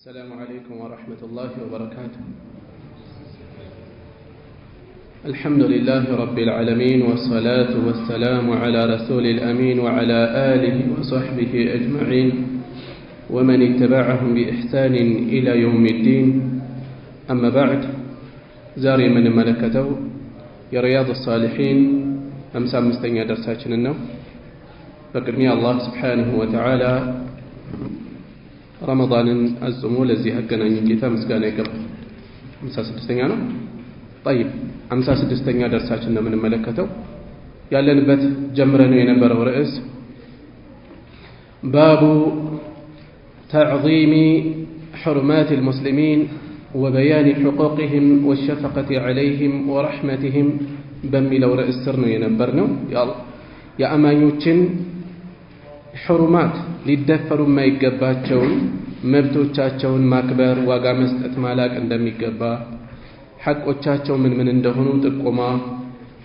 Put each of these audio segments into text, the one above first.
السلام عليكم ورحمة الله وبركاته. الحمد لله رب العالمين والصلاة والسلام على رسول الأمين وعلى آله وصحبه أجمعين ومن اتبعهم بإحسان إلى يوم الدين. أما بعد، زاري من ملكته يا رياض الصالحين أمسا مستنيا درساتنا النو فقرمي الله سبحانه وتعالى رمضان الزمو لزي هكنا نجيتا مسكانا يقب 56 ነው። طيب 56 درساتنا من ملكته ያለንበት ጀምረነው የነበረው ርዕስ باب تعظيم حرمات المسلمين وبيان حقوقهم والشفقة عليهم ورحمتهم በሚለው ርዕስ ስር ነው የነበርነው። የአማኞችን حرمات ሊደፈሩ የማይገባቸው መብቶቻቸውን ማክበር ዋጋ መስጠት ማላቅ እንደሚገባ ሐቆቻቸው ምን እንደሆኑ ጥቆማ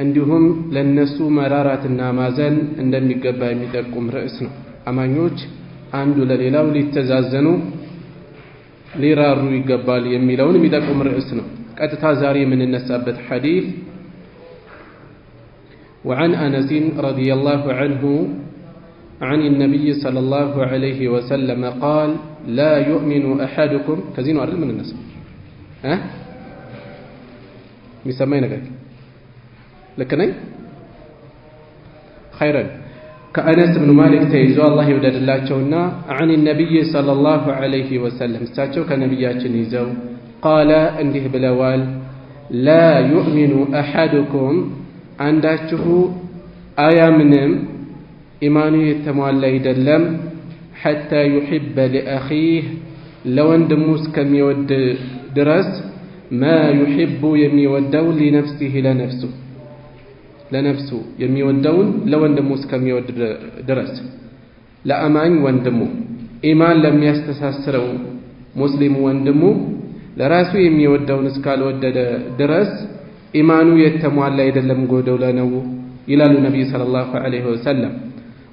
እንዲሁም ለነሱ መራራትና ማዘን እንደሚገባ የሚጠቁም ርዕስ ነው። አማኞች አንዱ ለሌላው ሊተዛዘኑ ሊራሩ ይገባል የሚለውን የሚጠቁም ርዕስ ነው። ቀጥታ ዛሬ የምንነሳበት ሐዲስ وعن أنس رضي الله عنه عن النبي صلى الله عليه وسلم قال لا يؤمن أحدكم كزين وعرض من الناس مسمينا كذلك لكني خيرا كأنس بن مالك تيزو الله يودد الله شونا عن النبي صلى الله عليه وسلم استاتشو كنبياتنا يزو قال انده بلوال لا يؤمن أحدكم عندشه آيامنم إيمانه يتموالى يدلم حتى يحب لأخيه لو اندموس كم يود درس ما يحب يميودو لنفسه لنفسه يميودون لو اندموس كم يود درس لأمان واندمو إيمان لم يستساسرو مسلم واندمو لراسو يميودون اسكال ود درس إيمانه يتموالى يدلم قودو لنو إلى النبي صلى الله عليه وسلم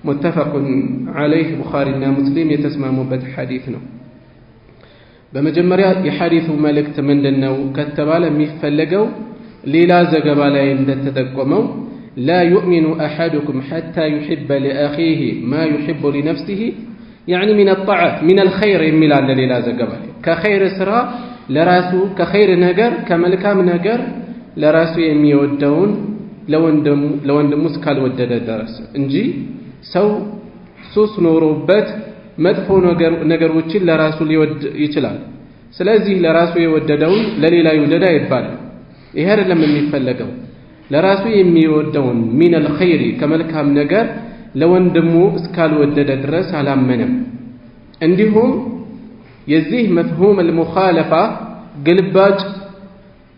متفق عليه بخاري ومسلم يتسمموا بحديثنا. بمجمريا يحديث ملكت مندنو كتبال ميفلقو ليلا زغبا لا يندتتقمو لا يؤمن أحدكم حتى يحب لأخيه ما يحب لنفسه يعني من الطاعات من الخير يميلال ليلا زغبا كخير سرا لراسو كخير نجر كملكام نجر لراسو يميودون لو اندموس ካልወደደ ድረስ እንጂ ሰው ሱስ ኖሮበት መጥፎ ነገሮችን ለራሱ ሊወድ ይችላል። ስለዚህ ለራሱ የወደደውን ለሌላ ይወደድ አይባልም። ይሄ አይደለም የሚፈልገው። ለራሱ የሚወደውን من الخير ከመልካም ነገር ለወንድሙ እስካልወደደ ድረስ አላመነም። እንዲሁም የዚህ مفهوم المخالفة ግልባጭ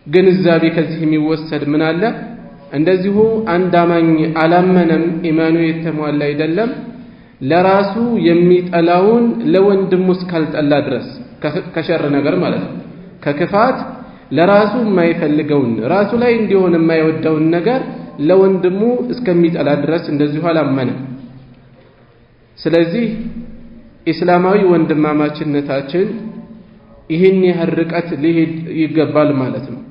ግንዛቤ ከዚህ የሚወሰድ ምን አለ? እንደዚሁ አንድ አማኝ አላመነም ኢማኑ የተሟላ አይደለም ለራሱ የሚጠላውን ለወንድሙ እስካልጠላ ድረስ ከሸር ነገር ማለት ነው። ከክፋት ለራሱ የማይፈልገውን ራሱ ላይ እንዲሆን የማይወደውን ነገር ለወንድሙ እስከሚጠላ ድረስ እንደዚሁ አላመነም። ስለዚህ እስላማዊ ወንድማማችነታችን ይህን ያህል ርቀት ሊሄድ ይገባል ማለት ነው።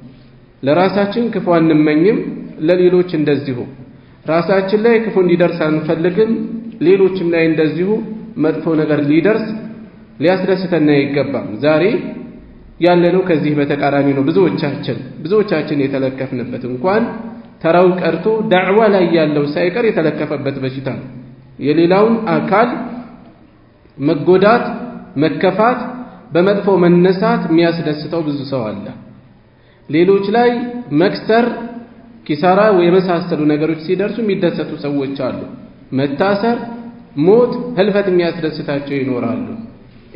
ለራሳችን ክፉ አንመኝም፣ ለሌሎች እንደዚሁ ራሳችን ላይ ክፉ እንዲደርስ አንፈልግም፣ ሌሎችም ላይ እንደዚሁ መጥፎ ነገር ሊደርስ ሊያስደስተን አይገባም። ዛሬ ያለነው ከዚህ በተቃራኒ ነው። ብዙዎቻችን የተለከፍንበት እንኳን ተራው ቀርቶ ዳዕዋ ላይ ያለው ሳይቀር የተለከፈበት በሽታ ነው። የሌላውን አካል መጎዳት፣ መከፋት፣ በመጥፎ መነሳት የሚያስደስተው ብዙ ሰው አለ። ሌሎች ላይ መክሰር ኪሳራ የመሳሰሉ ነገሮች ሲደርሱ የሚደሰቱ ሰዎች አሉ። መታሰር፣ ሞት፣ ህልፈት የሚያስደስታቸው ይኖራሉ።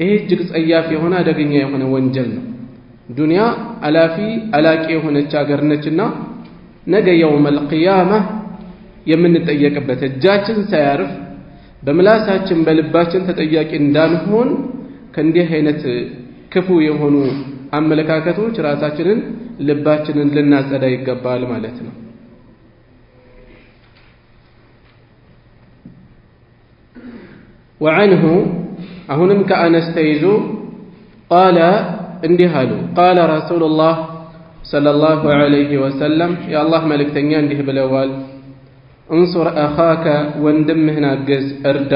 ይሄ እጅግ ጸያፍ የሆነ አደገኛ የሆነ ወንጀል ነው። ዱንያ አላቂ የሆነች ሀገር ነችና ነገ የውመል ቂያማ የምንጠየቅበት እጃችን ሳያርፍ በምላሳችን በልባችን ተጠያቂ እንዳንሆን ከእንዲህ አይነት ክፉ የሆኑ አመለካከቶች ራሳችንን ልባችንን ልናጸዳ ይገባል ማለት ነው። وعنه أهنم كأنس تيزو ቃለ እንዲህ አሉ ቃለ ረሱሉላህ ሰለላሁ ዐለይሂ ወሰለም የአላህ መልእክተኛ እንዲህ ብለዋል እንሱር አኻከ ወንድምህን አግዝ እርዳ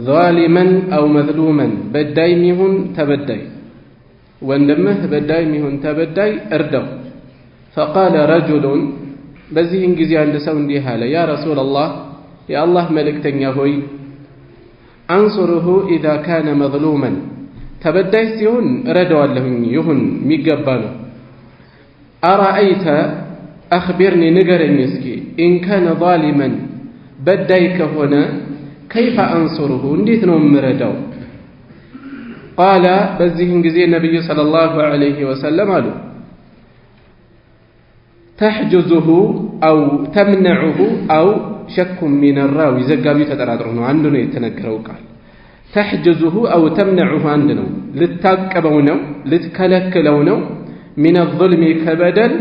ዛሊመን አው መዝሉመን በዳይም ይሁን ተበዳይ ወንድምህ በዳይም ይሁን ተበዳይ እርዳው ፈቃለ ረጁሉን በዚህን ጊዜ አንድ ሰው እንዲህ አለ ያ ረሱለላህ የአላህ መልእክተኛ ሆይ አንሱሩሁ ኢዛ ካነ መዝሉመን ተበዳይ ሲሆን እረዳዋለሁኝ ይሁን የሚገባ ነው አረአይተ አኽቢርኒ ንገረኝ እስኪ ኢን ካነ ዛሊመን በዳይ ከሆነ ከይፈ አንሱሩሁ እንዴት ነው የምረዳው ቃለ በዚህን ጊዜ ነቢዩ ሰለላሁ ዐለይሂ ወሰለም አሉ ተሕጁዙሁ አው ተምነዑሁ አው ሸኩም ሚን ራዊ ዘጋቢው ተጠራጥሮ ነው አንዱ ነው የተነገረው ቃል ተሕጁዙሁ አው ተምነዑሁ አንድ ነው ልታቀበው ነው ልትከለክለው ነው ሚን ዙልሚ ከበደል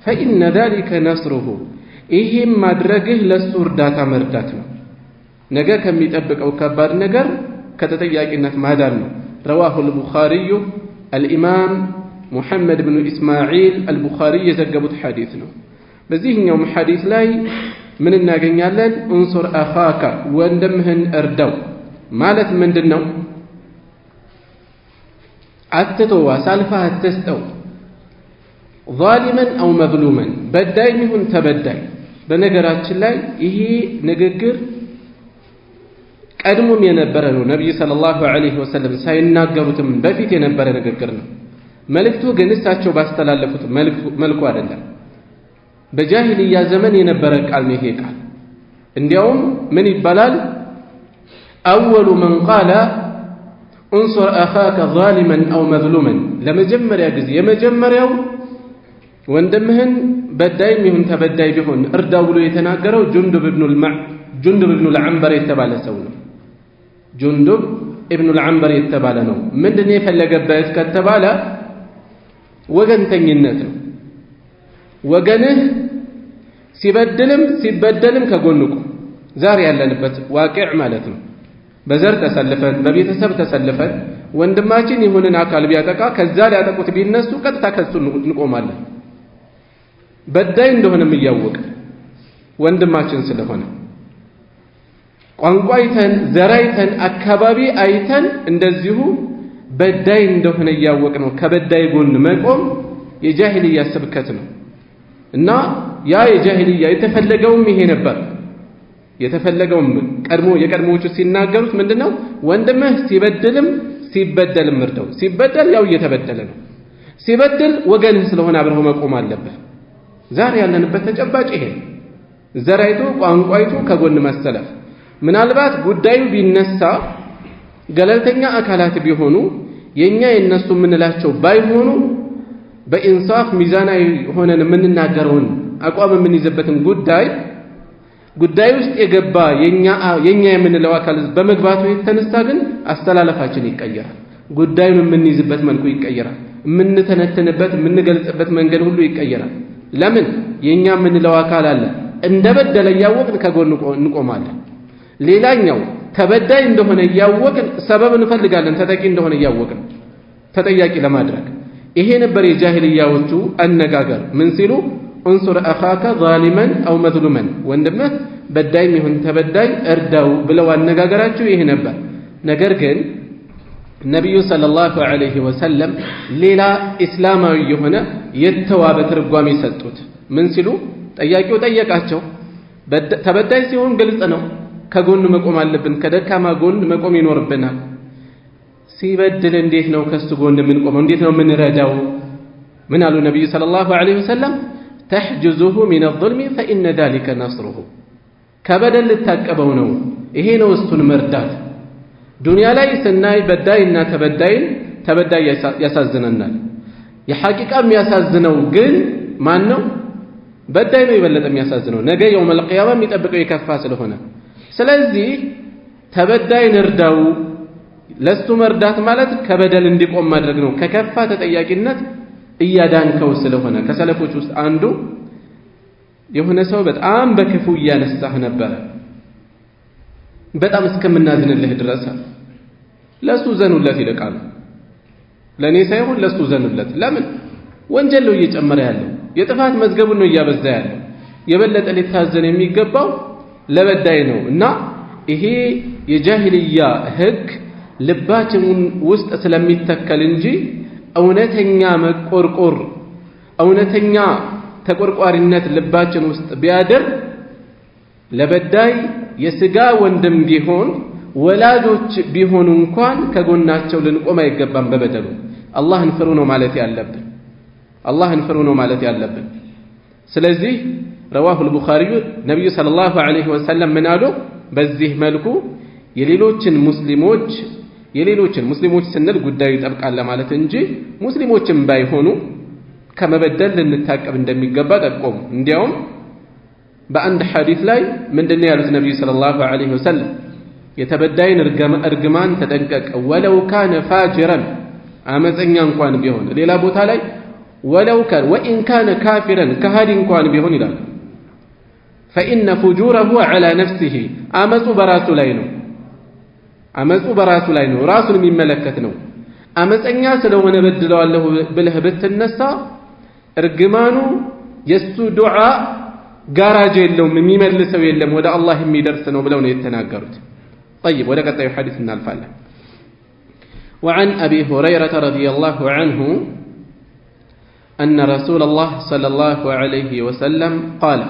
ፈኢነ ዛሊከ ነስሩሁ ይህም ማድረግህ ለሱ እርዳታ መርዳት ነው ነገ ከሚጠብቀው ከባድ ነገር ከተጠያቂነት ማዳን ነው ረዋሁ አልቡኻሪዩ አልኢማም ሙሐመድ ብኑ ኢስማዒል አልቡኻሪ የዘገቡት ሐዲስ ነው በዚህኛውም ሐዲስ ላይ ምን እናገኛለን እንሱር አኻካ ወንድምህን እርዳው ማለት ምንድን ነው አትተው አሳልፈህ አትስጠው ዛሊመን አው መዝሉመን በዳይም ይሁን ተበዳይ በነገራችን ላይ ይሄ ንግግር ቀድሞም የነበረ ነው ነብዩ ሰለላሁ ዐለይሂ ወሰለም ሳይናገሩትም በፊት የነበረ ንግግር ነው መልእክቱ ግን እሳቸው ባስተላለፉት መልኩ አይደለም በጃሂልያ ዘመን የነበረ ቃል ነው ይሄ ቃል እንዲያውም ምን ይባላል አወሉ መን ቃለ እንሱር አኻከ ዛሊመን አው መዝሉመን ለመጀመሪያ ጊዜ የመጀመሪያው ወንድምህን በዳይም ይሁን ተበዳይ ቢሆን እርዳው ብሎ የተናገረው ጁንዱብ ኢብኑ አልዓንበር የተባለ ሰው ነው ጁንዱብ ኢብኑ አልዓንበር የተባለ ነው ምንድነው የፈለገበት ከተባለ ወገንተኝነት ነው ወገንህ ሲበድልም ሲበደልም ከጎንቁ ዛሬ ያለንበት ዋቂዕ ማለት ነው በዘር ተሰልፈን በቤተሰብ ተሰልፈን ወንድማችን ይሁንን አካል ቢያጠቃ ከዛ ሊያጠቁት ቢነሱ ቀጥታ ከሱ እንቆማለን በዳይ እንደሆነም እያወቀ ወንድማችን ስለሆነ ቋንቋ አይተን ዘር አይተን አካባቢ አይተን እንደዚሁ በዳይ እንደሆነ እያወቅ ነው ከበዳይ ጎን መቆም የጃሂልያ ስብከት ነው እና ያ የጃሂልያ የተፈለገውም ይሄ ነበር የተፈለገውም የቀድሞዎቹ ሲናገሩት ምንድነው ወንድምህ ሲበድልም ሲበደልም እርዳው ሲበደል ያው እየተበደለ ነው ሲበድል ወገንህ ስለሆነ አብረው መቆም አለበት ዛሬ ያለንበት ተጨባጭ ይሄ ዘራይቱ ቋንቋይቱ ከጎን መሰለፍ ምናልባት ጉዳዩ ቢነሳ ገለልተኛ አካላት ቢሆኑ የኛ የነሱ ምንላቸው ባይሆኑ በኢንሳፍ ሚዛናዊ ሆነን የምንናገረውን አቋም የምንይዝበትን ጉዳይ ውስጥ የገባ የኛ የምንለው አካል በመግባቱ የተነሳ ግን አስተላለፋችን ይቀየራል ጉዳዩን የምንይዝበት መልኩ ይቀየራል የምንተነተንበት የምንገልጽበት መንገድ ሁሉ ይቀየራል ለምን የኛ የምንለው አካል አለ እንደበደለ ያወቅን ከጎን እንቆማለን ሌላኛው ተበዳይ እንደሆነ ያወቅን ሰበብ እንፈልጋለን ተጠቂ እንደሆነ ያወቅን ተጠያቂ ለማድረግ ይሄ ነበር የጃሂልያዎቹ አነጋገር ምን ሲሉ እንሱር አኻከ ዛሊመን አው መዝሉመን ወንድምህ በዳይም ይሁን ተበዳይ እርዳው ብለው አነጋገራቸው ይሄ ነበር ነገር ግን ነብዩ ሰለላሁ ዐለይሂ ወሰለም ሌላ እስላማዊ የሆነ የተዋበ ትርጓሜ ሰጡት ምን ሲሉ ጠያቂው ጠየቃቸው ተበዳይ ሲሆን ግልጽ ነው ከጎን መቆም አለብን ከደካማ ጎን መቆም ይኖርብናል ሲበድል እንዴት ነው ከሱ ጎን የምንቆመው እንዴት ነው የምንረዳው ምን አሉ ነብዩ ሰለላሁ ዐለይሂ ወሰለም ተሕጁዙሁ ሚን الظልም فإن ذلك نصره ከበደል ልታቀበው ነው ይሄ ነው እሱን መርዳት ዱንያ ላይ ስናይ በዳይና ተበዳይ ያሳዝነናል የሐቂቃ የሚያሳዝነው ግን ማን ነው በዳይ ነው የበለጠ የሚያሳዝነው ነገ የውመል ቂያማ የሚጠብቀው የከፋ ስለሆነ ስለዚህ ተበዳይን እርዳው ለሱ መርዳት ማለት ከበደል እንዲቆም ማድረግ ነው ከከፋ ተጠያቂነት እያዳንከው ስለሆነ ከሰለፎች ውስጥ አንዱ የሆነ ሰው በጣም በክፉ እያነሳህ ነበር በጣም እስከምናዝንልህ ድረስ ለሱ ዘኑለት ይልቃል ለኔ ሳይሆን ለሱ ዘኑለት ለምን ወንጀል ነው እየጨመረ ያለው የጥፋት መዝገቡን ነው እያበዛ ያለው የበለጠ ሊታዘን የሚገባው ለበዳይ ነው እና ይሄ የጃሂልያ ህግ ልባችን ውስጥ ስለሚተከል እንጂ እውነተኛ መቆርቆር እውነተኛ ተቆርቋሪነት ልባችን ውስጥ ቢያደር ለበዳይ የስጋ ወንድም ቢሆን ወላጆች ቢሆኑ እንኳን ከጎናቸው ልንቆም አይገባም በበደሉ አላህን ፍሩ ነው ማለት ያለብን አላህን ፍሩ ነው ማለት ያለብን ስለዚህ رواه البخاري ነብዩ ሰለላሁ ዐለይሂ ወሰለም ምን አሉ በዚህ መልኩ የሌሎችን ሙስሊሞች ስንል ጉዳዩ ይጠብቃል ማለት እንጂ ሙስሊሞችም ባይሆኑ ከመበደል ልንታቀብ እንደሚገባ ጠቆሙ እንዲያውም በአንድ ሐዲስ ላይ ምንድነው ያሉት ነብዩ ሰለላሁ ዐለይሂ ወሰለም የተበዳይን እርግማን ተጠንቀቅ ወለው ካነ ፋጅራን አመፀኛ እንኳን ቢሆን ሌላ ቦታ ላይ ወለው ካን ወኢን ካነ ካፊራን ከሃዲ እንኳን ቢሆን ይላል فإن فجوره على نفسه አመፁ በራሱ ላይ ነው ራሱን የሚመለከት ነው አመፀኛ ስለሆነ በድለዋለሁ ብለህ ብትነሳ እርግማኑ የሱ ዱዓ ጋራጅ የለውም የሚመልሰው የለም ወደ አላህ የሚደርስ ነው ብለው ነው የተናገሩት طيب ወደ ቀጣዩ ሐዲስ እናልፋለን وعن أبي هريرة رضي الله عنه أن رسول الله صلى الله عليه وسلم قال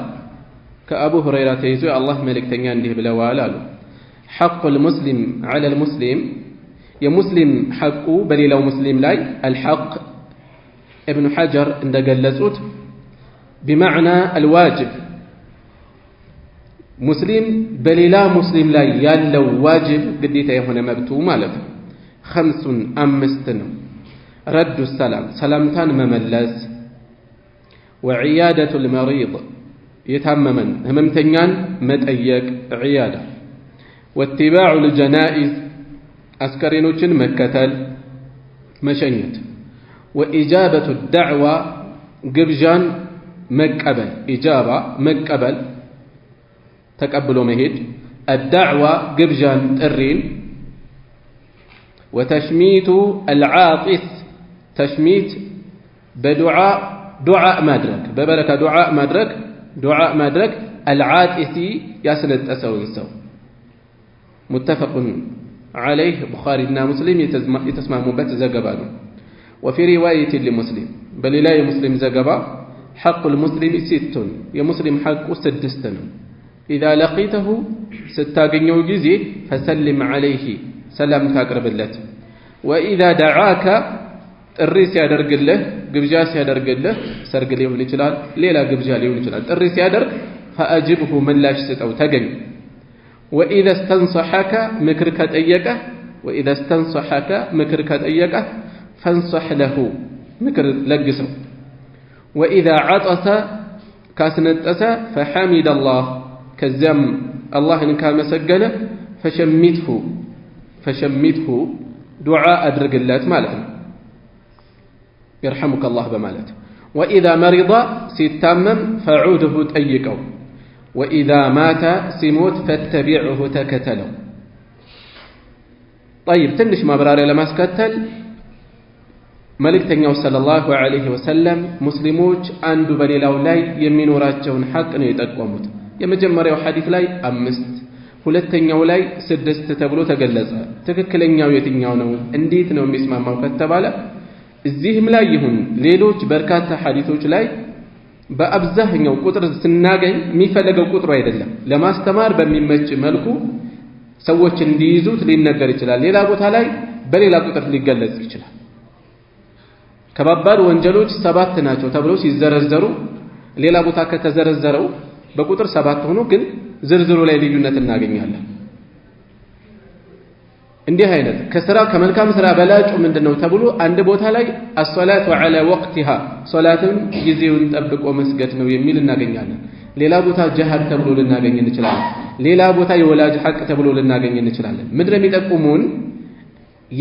كأبو هريرة يزوي الله ملك تنيان ده بلوالالو حق المسلم على المسلم يا مسلم حقه بل لو مسلم لاي الحق ابن حجر عند جلسوت بمعنى الواجب مسلم بل لا مسلم لاي يالو واجب قديته هنا مبتو مالف 5 رد السلام سلامتان مملس وعيادة المريض يتممن هممتنيان متأيق عيادة واتباع الجنائز أسكرينوچن مكتل مشنيت وإجابة الدعوة قبجان مقبل إجابة مقبل تقبلوا مهد الدعوة قبجان ترين وتشميت العاطس تشميت بدعاء مدرك ببركة دعاء مدرك العاطسي يسند أسو متفق عليه بخاري ومسلم يتسمعون بات زقبانه وفي رواية لمسلم بل لا مسلم زقبا حق المسلم 6 يا مسلم حق 6 إذا لقيته ستاقنيو جزي فسلم عليه سلام تقرب اللت وإذا دعاك الرئيس يدرق له قبجاس يدرق له سرق ليون الجلال ليلا قبجا ليون الجلال الرئيس يدرق فأجبه من لا شست أو تقن وإذا استنصحك مكرك أيكه فانصح له مكر لقسه وإذا عطس كاسنتس فحمد الله كزم الله إن كان مسجله فشمته دعاء أدرق اللات مالته يرحمك الله بمالته وإذا مرض سيتمم فعوده تأيكه وإذا مات سيموت فاتبعه تكتله طيب تنش ما براري لما سكتل ملك تنيو صلى الله عليه وسلم مسلموش عنده بليلاو لاي يمينو راجون حق انو يتقومت يمجمريو حديث لاي 5 ሁለተኛው ላይ 6 ተብሎ ተገለጸ ትክክለኛው የትኛው ነው እንዴት ነው የሚስማማው ከተባለ እዚህም ላይ ይሁን ሌሎች በርካታ ሐዲሶች ላይ በአብዛኛው ቁጥር ስናገኝ የሚፈልገው ቁጥሩ አይደለም ለማስተማር በሚመች መልኩ ሰዎች እንዲይዙት ሊነገር ይችላል ሌላ ቦታ ላይ በሌላ ቁጥር ሊገለጽ ይችላል ከባባድ ወንጀሎች 7 ናቸው ተብሎ ሲዘረዘሩ ሌላ ቦታ ከተዘረዘረው በቁጥር 7 ሆኖ ግን ዝርዝሩ ላይ ልዩነት እናገኛለን እንዲህ አይነት ከሥራ ከመልካም ሥራ በላጩ ምንድነው ተብሎ አንድ ቦታ ላይ الصلاه على وقتها ሶላትን ጊዜውን ጠብቆ መስገድ ነው የሚል እናገኛለን ሌላ ቦታ ጀሃድ ተብሎ ልናገኝ እንችላለን ሌላ ቦታ የወላጅ ሐቅ ተብሎ ልናገኝ እንችላለን ምድር የሚጠቁሙን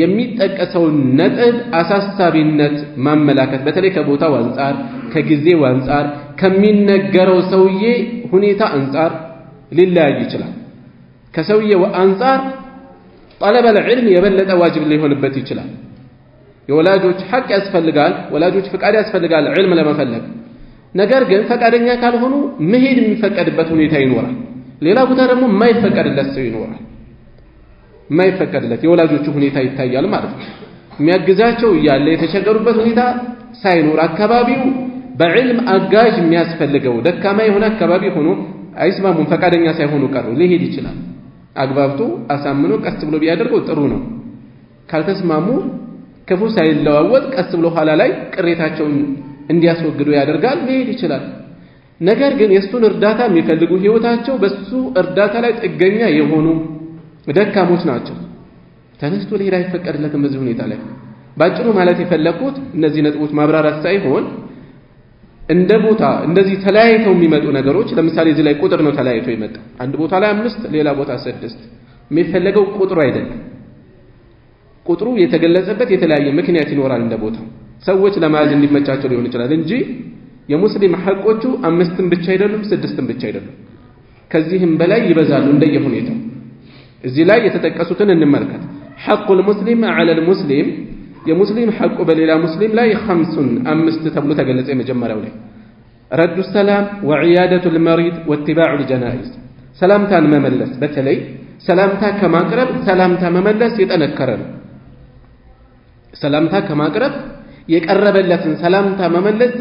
የሚጠቀሰው ነጥብ አሳሳቢነት ማመላከት በተለይ ከቦታው አንፃር ከጊዜው አንፃር ከሚነገረው ሰውዬ ሁኔታ አንፃር ሊለያይ ይችላል ከሰውዬው አንፃር طلب العلم يبلغ واجب ሊሆንበት ይችላል የወላጆች ሐቅ ያስፈልጋል ወላጆች ፍቃድ ያስፈልጋል ዒልም ለመፈለግ ነገር ግን ፈቃደኛ ካልሆኑ መሄድ የሚፈቀድበት ሁኔታ ይኖራል ሌላ ቦታ ደግሞ የማይፈቀድለት ሰው ይኖራል የማይፈቀድለት የወላጆቹ ሁኔታ ይታያል ማለት ነው የሚያግዛቸው እያለ የተቸገሩበት ሁኔታ ሳይኖር አካባቢው በዕልም አጋዥ የሚያስፈልገው ደካማ የሆነ አካባቢ ሆኖ አይስማሙም ፈቃደኛ ሳይሆኑ ቀሩ ሊሄድ ይችላል አግባብቶ አሳምኖ ቀስ ብሎ ቢያደርገው ጥሩ ነው ካልተስማሙ ክፉ ሳይለዋወጥ ቀስ ብሎ ኋላ ላይ ቅሬታቸውን እንዲያስወግዱ ያደርጋል ሊሄድ ይችላል ነገር ግን የሱን እርዳታ የሚፈልጉ ህይወታቸው በሱ እርዳታ ላይ ጥገኛ የሆኑ ደካሞች ናቸው ተነስቶ ሊሄድ አይፈቀድለትም በዚህ ሁኔታ ላይ ባጭሩ ማለት የፈለኩት እነዚህ ነጥቦች ማብራራት ሳይሆን እንደ ቦታ እንደዚህ ተለያይተው የሚመጡ ነገሮች ለምሳሌ እዚህ ላይ ቁጥር ነው ተለያይቶ የመጣው አንድ ቦታ ላይ 5 ሌላ ቦታ 6 የሚፈለገው ቁጥሩ አይደለም ቁጥሩ የተገለጸበት የተለያየ ምክንያት ይኖራል እንደ ቦታው ሰዎች ለማዝ እንዲመቻቸው ሊሆን ይችላል እንጂ የሙስሊም ሐቆቹ 5 ብቻ አይደሉም 6 ብቻ አይደሉም ከዚህም በላይ ይበዛሉ እንደየሁኔታው እዚህ ላይ የተጠቀሱትን እንመልከት ሐቁል ሙስሊም على المسلم የሙስሊም ሐቁ በሌላ ሙስሊም ላይ 5 ተብሎ ተገለጸ የመጀመሪያው ላይ ረዱ ሰላም وعياده المريض واتباع الجنائز ሰላምታን መመለስ በተለይ ሰላምታ ከማቅረብ ሰላምታ መመለስ የጠነከረ ነው ሰላምታ ከማቅረብ የቀረበለትን ሰላምታ መመለስ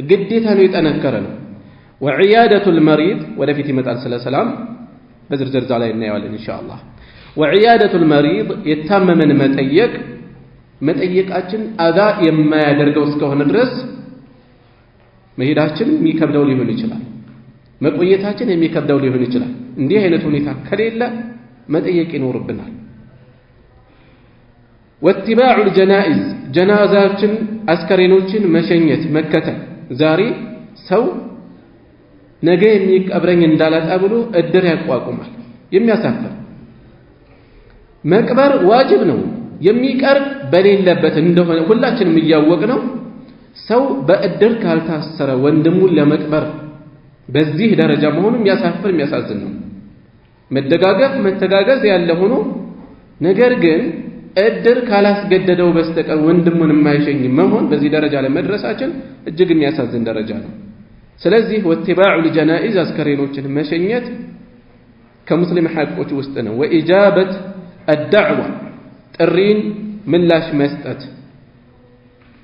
ግዴታ ነው የጠነከረ ነው وعياده المريض ወደፊት ይመጣል ስለ ሰላም በዝርዝር ላይ እናየዋለን ኢንሻአላህ وعياده المريض የታመመን መጠየቃችን አዳ የማያደርገው እስከሆነ ድረስ መሄዳችን የሚከብደው ሊሆን ይችላል መቆየታችን የሚከብደው ሊሆን ይችላል እንዲህ አይነት ሁኔታ ከሌለ መጠየቅ ይኖርብናል واتباع الجنائز ጀናዛችን አስከሬኖችን መሸኘት መከተል ዛሬ ሰው ነገ የሚቀብረኝ እንዳላጣ ብሎ እድር ያቋቁማል የሚያሳፍር መቅበር ዋጅብ ነው የሚቀርብ በሌለበት እንደሆነ ሁላችንም እያወቅነው ሰው በእድር ካልታሰረ ወንድሙን ለመቅበር በዚህ ደረጃ መሆኑ የሚያሳፍር የሚያሳዝን ነው መደጋገፍ መተጋገዝ ያለ ሆኖ ነገር ግን እድር ካላስገደደው በስተቀር ወንድሙን የማይሸኝ መሆን በዚህ ደረጃ ላይ መድረሳችን እጅግ የሚያሳዝን ደረጃ ነው ስለዚህ ወትባዑ الجنائز አስከሬኖችን መሸኘት ከሙስሊም ሐቆች ውስጥ ነው ወኢጃበት الدعوه ጥሪን ምላሽ መስጠት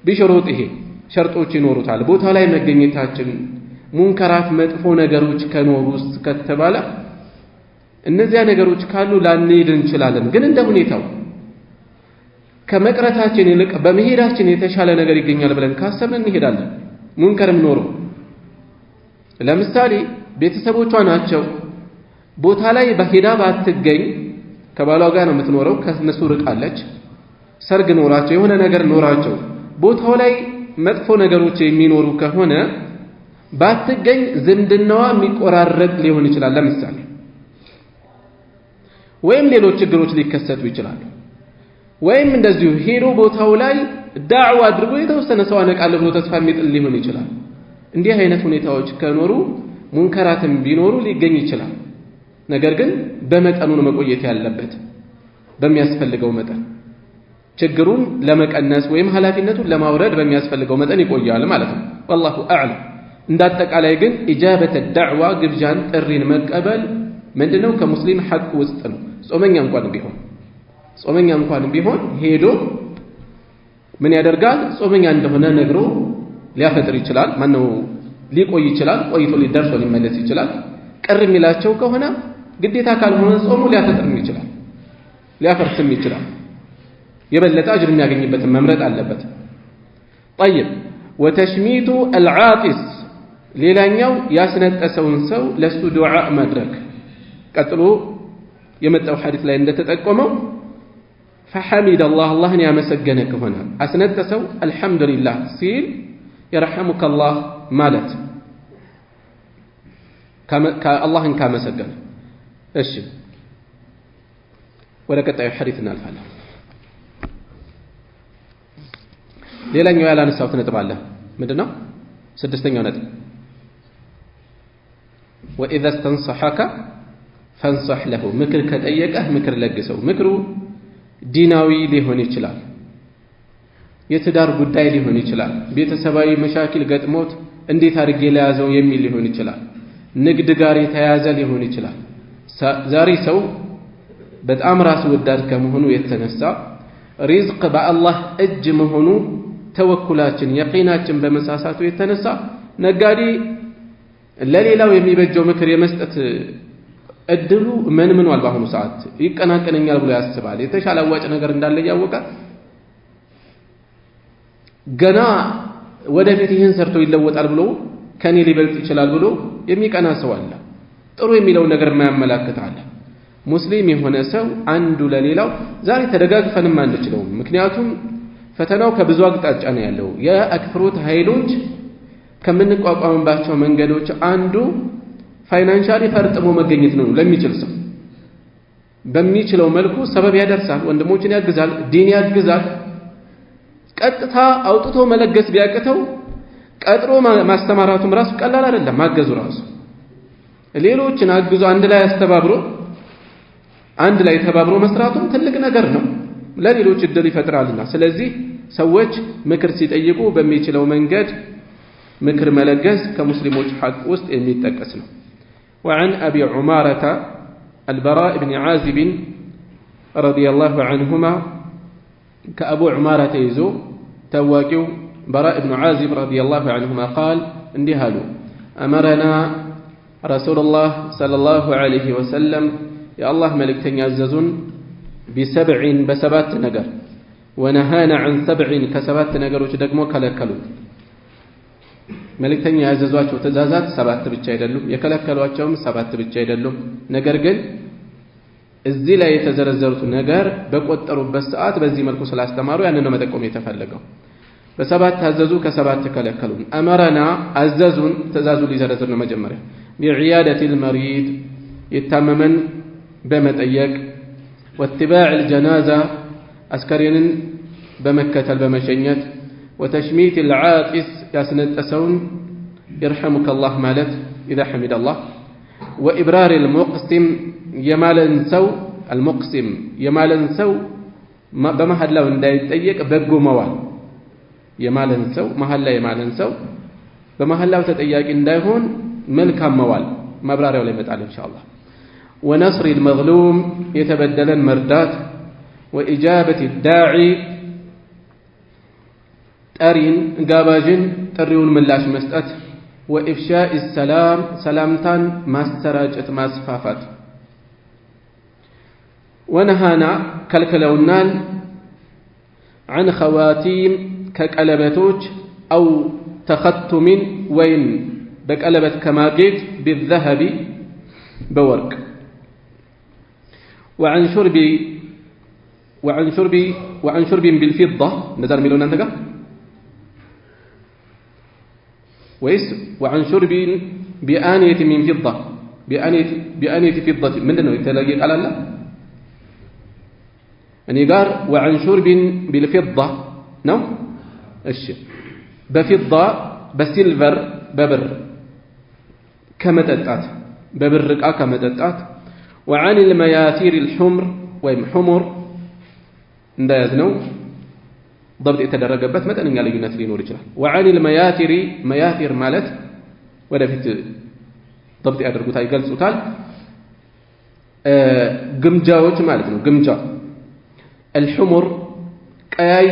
بشروطه ሸርጦች ይኖሩታል ቦታ ላይ መገኘታችን ሙንከራት መጥፎ ነገሮች ከኖሩስ ከተባለ እነዚያ ነገሮች ካሉ ላንሄድ እንችላለን ግን እንደ ሁኔታው ከመቅረታችን ይልቅ በመሄዳችን የተሻለ ነገር ይገኛል ብለን ካሰብን እንሄዳለን ሙንከርም ኖሮ ለምሳሌ ቤተሰቦቿ ናቸው ቦታ ላይ በሄዳ ባትገኝ ከባሏ ጋር ነው የምትኖረው ከነሱ ርቃለች ሰርግ ኖራቸው የሆነ ነገር ኖራቸው ቦታው ላይ መጥፎ ነገሮች የሚኖሩ ከሆነ ባትገኝ ዝምድናዋ የሚቆራረጥ ሊሆን ይችላል ለምሳሌ ወይም ሌሎች ችግሮች ሊከሰቱ ይችላሉ ወይም እንደዚሁ ሄዶ ቦታው ላይ ዳዕዋ አድርጎ የተወሰነ ሰው አነቃለ ብሎ ተስፋ የሚጥል ሊሆን ይችላል እንዲህ አይነት ሁኔታዎች ከኖሩ ሙንከራትም ቢኖሩ ሊገኝ ይችላል ነገር ግን በመጠኑ ነው መቆየት ያለበት በሚያስፈልገው መጠን ችግሩን ለመቀነስ ወይም ኃላፊነቱን ለማውረድ በሚያስፈልገው መጠን ይቆያል ማለት ነው والله اعلم እንዳጠቃላይ ግን ኢጃበተ ዳዕዋ ግብዣን ጥሪን መቀበል ምንድነው ከሙስሊም ሐቅ ውስጥ ነው ጾመኛ እንኳን ቢሆን ሄዶ ምን ያደርጋል ጾመኛ እንደሆነ ነግሮ ሊያፈጥር ይችላል ማነው ሊቆይ ይችላል ቆይቶ ሊደርስ ሊመለስ ይችላል ቅር የሚላቸው ከሆነ ግዴታ ካልሆነ ጾሙ ሊያፈጥርም ይችላል ሊያፈርስም ይችላል የበለጠ አጅር የሚያገኝበትን መምረጥ አለበት طيب وتشميت العاطس ሌላኛው ያስነጠሰውን ሰው ለሱ ዱዓ ማድረግ ቀጥሎ የመጣው ሐዲስ ላይ እንደተጠቆመው فحمد الله ያመሰገነ ከሆነ አስነጠሰው አልহামዱሊላህ ሲል يرحمك الله ማለት ከአላህን ካመሰገነ እሺ ወደ ቀጣዩ ሐዲስ እናልፋለን ሌላኛው ያላነሳሁት ነጥብ አለ ምንድነው ስድስተኛው ነጥብ وإذا استنصحك فانصح له ምክር ከጠየቀህ ምክር ለግሰው ምክሩ ዲናዊ ሊሆን ይችላል የትዳር ጉዳይ ሊሆን ይችላል ቤተሰባዊ መሻኪል ገጥሞት እንዴት አድርጌ ለያዘው የሚል ሊሆን ይችላል ንግድ ጋር የተያያዘ ሊሆን ይችላል ዛሬ ሰው በጣም ራስ ወዳድ ከመሆኑ የተነሳ ሪዝቅ በአላህ እጅ መሆኑ ተወኩላችን የቂናችን በመሳሳቱ የተነሳ ነጋዴ ለሌላው የሚበጀው ምክር የመስጠት እድሉ ምንዋል በአሁኑ ሰዓት ይቀናቀነኛል ብሎ ያስባል የተሻለ አዋጭ ነገር እንዳለ ያወቀ ገና ወደፊት ይህን ሰርቶ ይለወጣል ብሎ ከኔ ሊበልጥ ይችላል ብሎ የሚቀና ሰው አለ ጥሩ የሚለው ነገር ማያመላክታል ሙስሊም የሆነ ሰው አንዱ ለሌላው ዛሬ ተደጋግፈንም አንችለው ምክንያቱም ፈተናው ከብዙ አቅጣጫ ነው ያለው የአክፍሮት ኃይሎች ከምንቋቋምባቸው መንገዶች አንዱ ፋይናንሻሊ ፈርጥሞ መገኘት ነው ለሚችል ሰው በሚችለው መልኩ ሰበብ ያደርሳል ወንድሞችን ያግዛል ዲን ያግዛል ቀጥታ አውጥቶ መለገስ ቢያቅተው ቀጥሮ ማስተማራቱም ራሱ ቀላል አይደለም ማገዙ ራሱ ሌሎችን አግዞ አንድ ላይ ተባብሮ መስራቱም ትልቅ ነገር ነው ለሌሎች እድል ይፈጥራልና ስለዚህ ሰዎች ምክር ሲጠይቁ በሚችለው መንገድ ምክር መለገስ ከሙስሊሞች ሐቅ ውስጥ የሚጠቀስ ነው وعن أبي عمارة البراء بن عازب رضي الله عنهما كأبو عمارة يزو تواكيو براء بن عازب رضي الله عنهما قال اندهالو أمرنا رسول الله صلى الله عليه وسلم يا الله ملك تنياززون بسبع بسبات نجر ونهانا عن سبع كسبات نجر وشدقمو كلكلو ملك تنياززواتشو تزازات سبات ብቻ አይደሉም የከለከሏቸውም ሰባት ብቻ አይደሉም ነገር ግን እዚህ ላይ የተዘረዘሩት ነገር በቆጠሩበት ሰዓት በዚህ መልኩ ስላስተማሩ ያንን ነው መጠቆም የተፈለገው በሰባት ታዘዙ ከሰባት ተከለከሉን አመረና አዘዙን ተዛዙ ሊዘረዝር ነው መጀመሪያ ቢዒያደት المريض የታመመን በመጠየቅ واتباع الجنازة አስከሬንን በመከተል በመሸኘት وتشميت العاطس ياسنتسون يرحمك الله مالت إذا حمد الله وإبرار المقسم يمالن سو المقسم يمالن سو بمحل لو نداي تطيق بغو موال يمالن سو محل يمالن سو بمحل لو تطيق እንዳይሆን መልካም መዋል ማብራሪያው ላይ መጣል ኢንሻአላህ ونصر المظلوم يتبدلن مردات وإجابة الداعي ጠሪን ጋባዥን ጥሪውን ምላሽ መስጠት وإفشاء السلام ሰላምታን ማስተራጨት ማስፋፋት ونهانا كلكلونال عن خواتيم كقلبቶች أو تختم وين بقلبت كماجد بالذهب بورق وعن شرب بالفضة نزار ميلون أنت قال ويس وعن شرب بآنية من فضة بآنية فضة من دنو يتلاقي قال لا أني قال وعن شرب بالفضة نو إيش بفضة بسيلفر ببر كمتتات ببر كمتتات وعن المياثير الحمر ويم حمر እንዳያዝነው ضبط የተደረገበት መጠነኛ ልዩነት ሊኖር ይችላል وعن المياثر مياثر ማለት ወደፊት ضبط ያደርጉታል ይገልጹታል ግምጃዎች ማለት ነው ግምጃ الحمر ቀያይ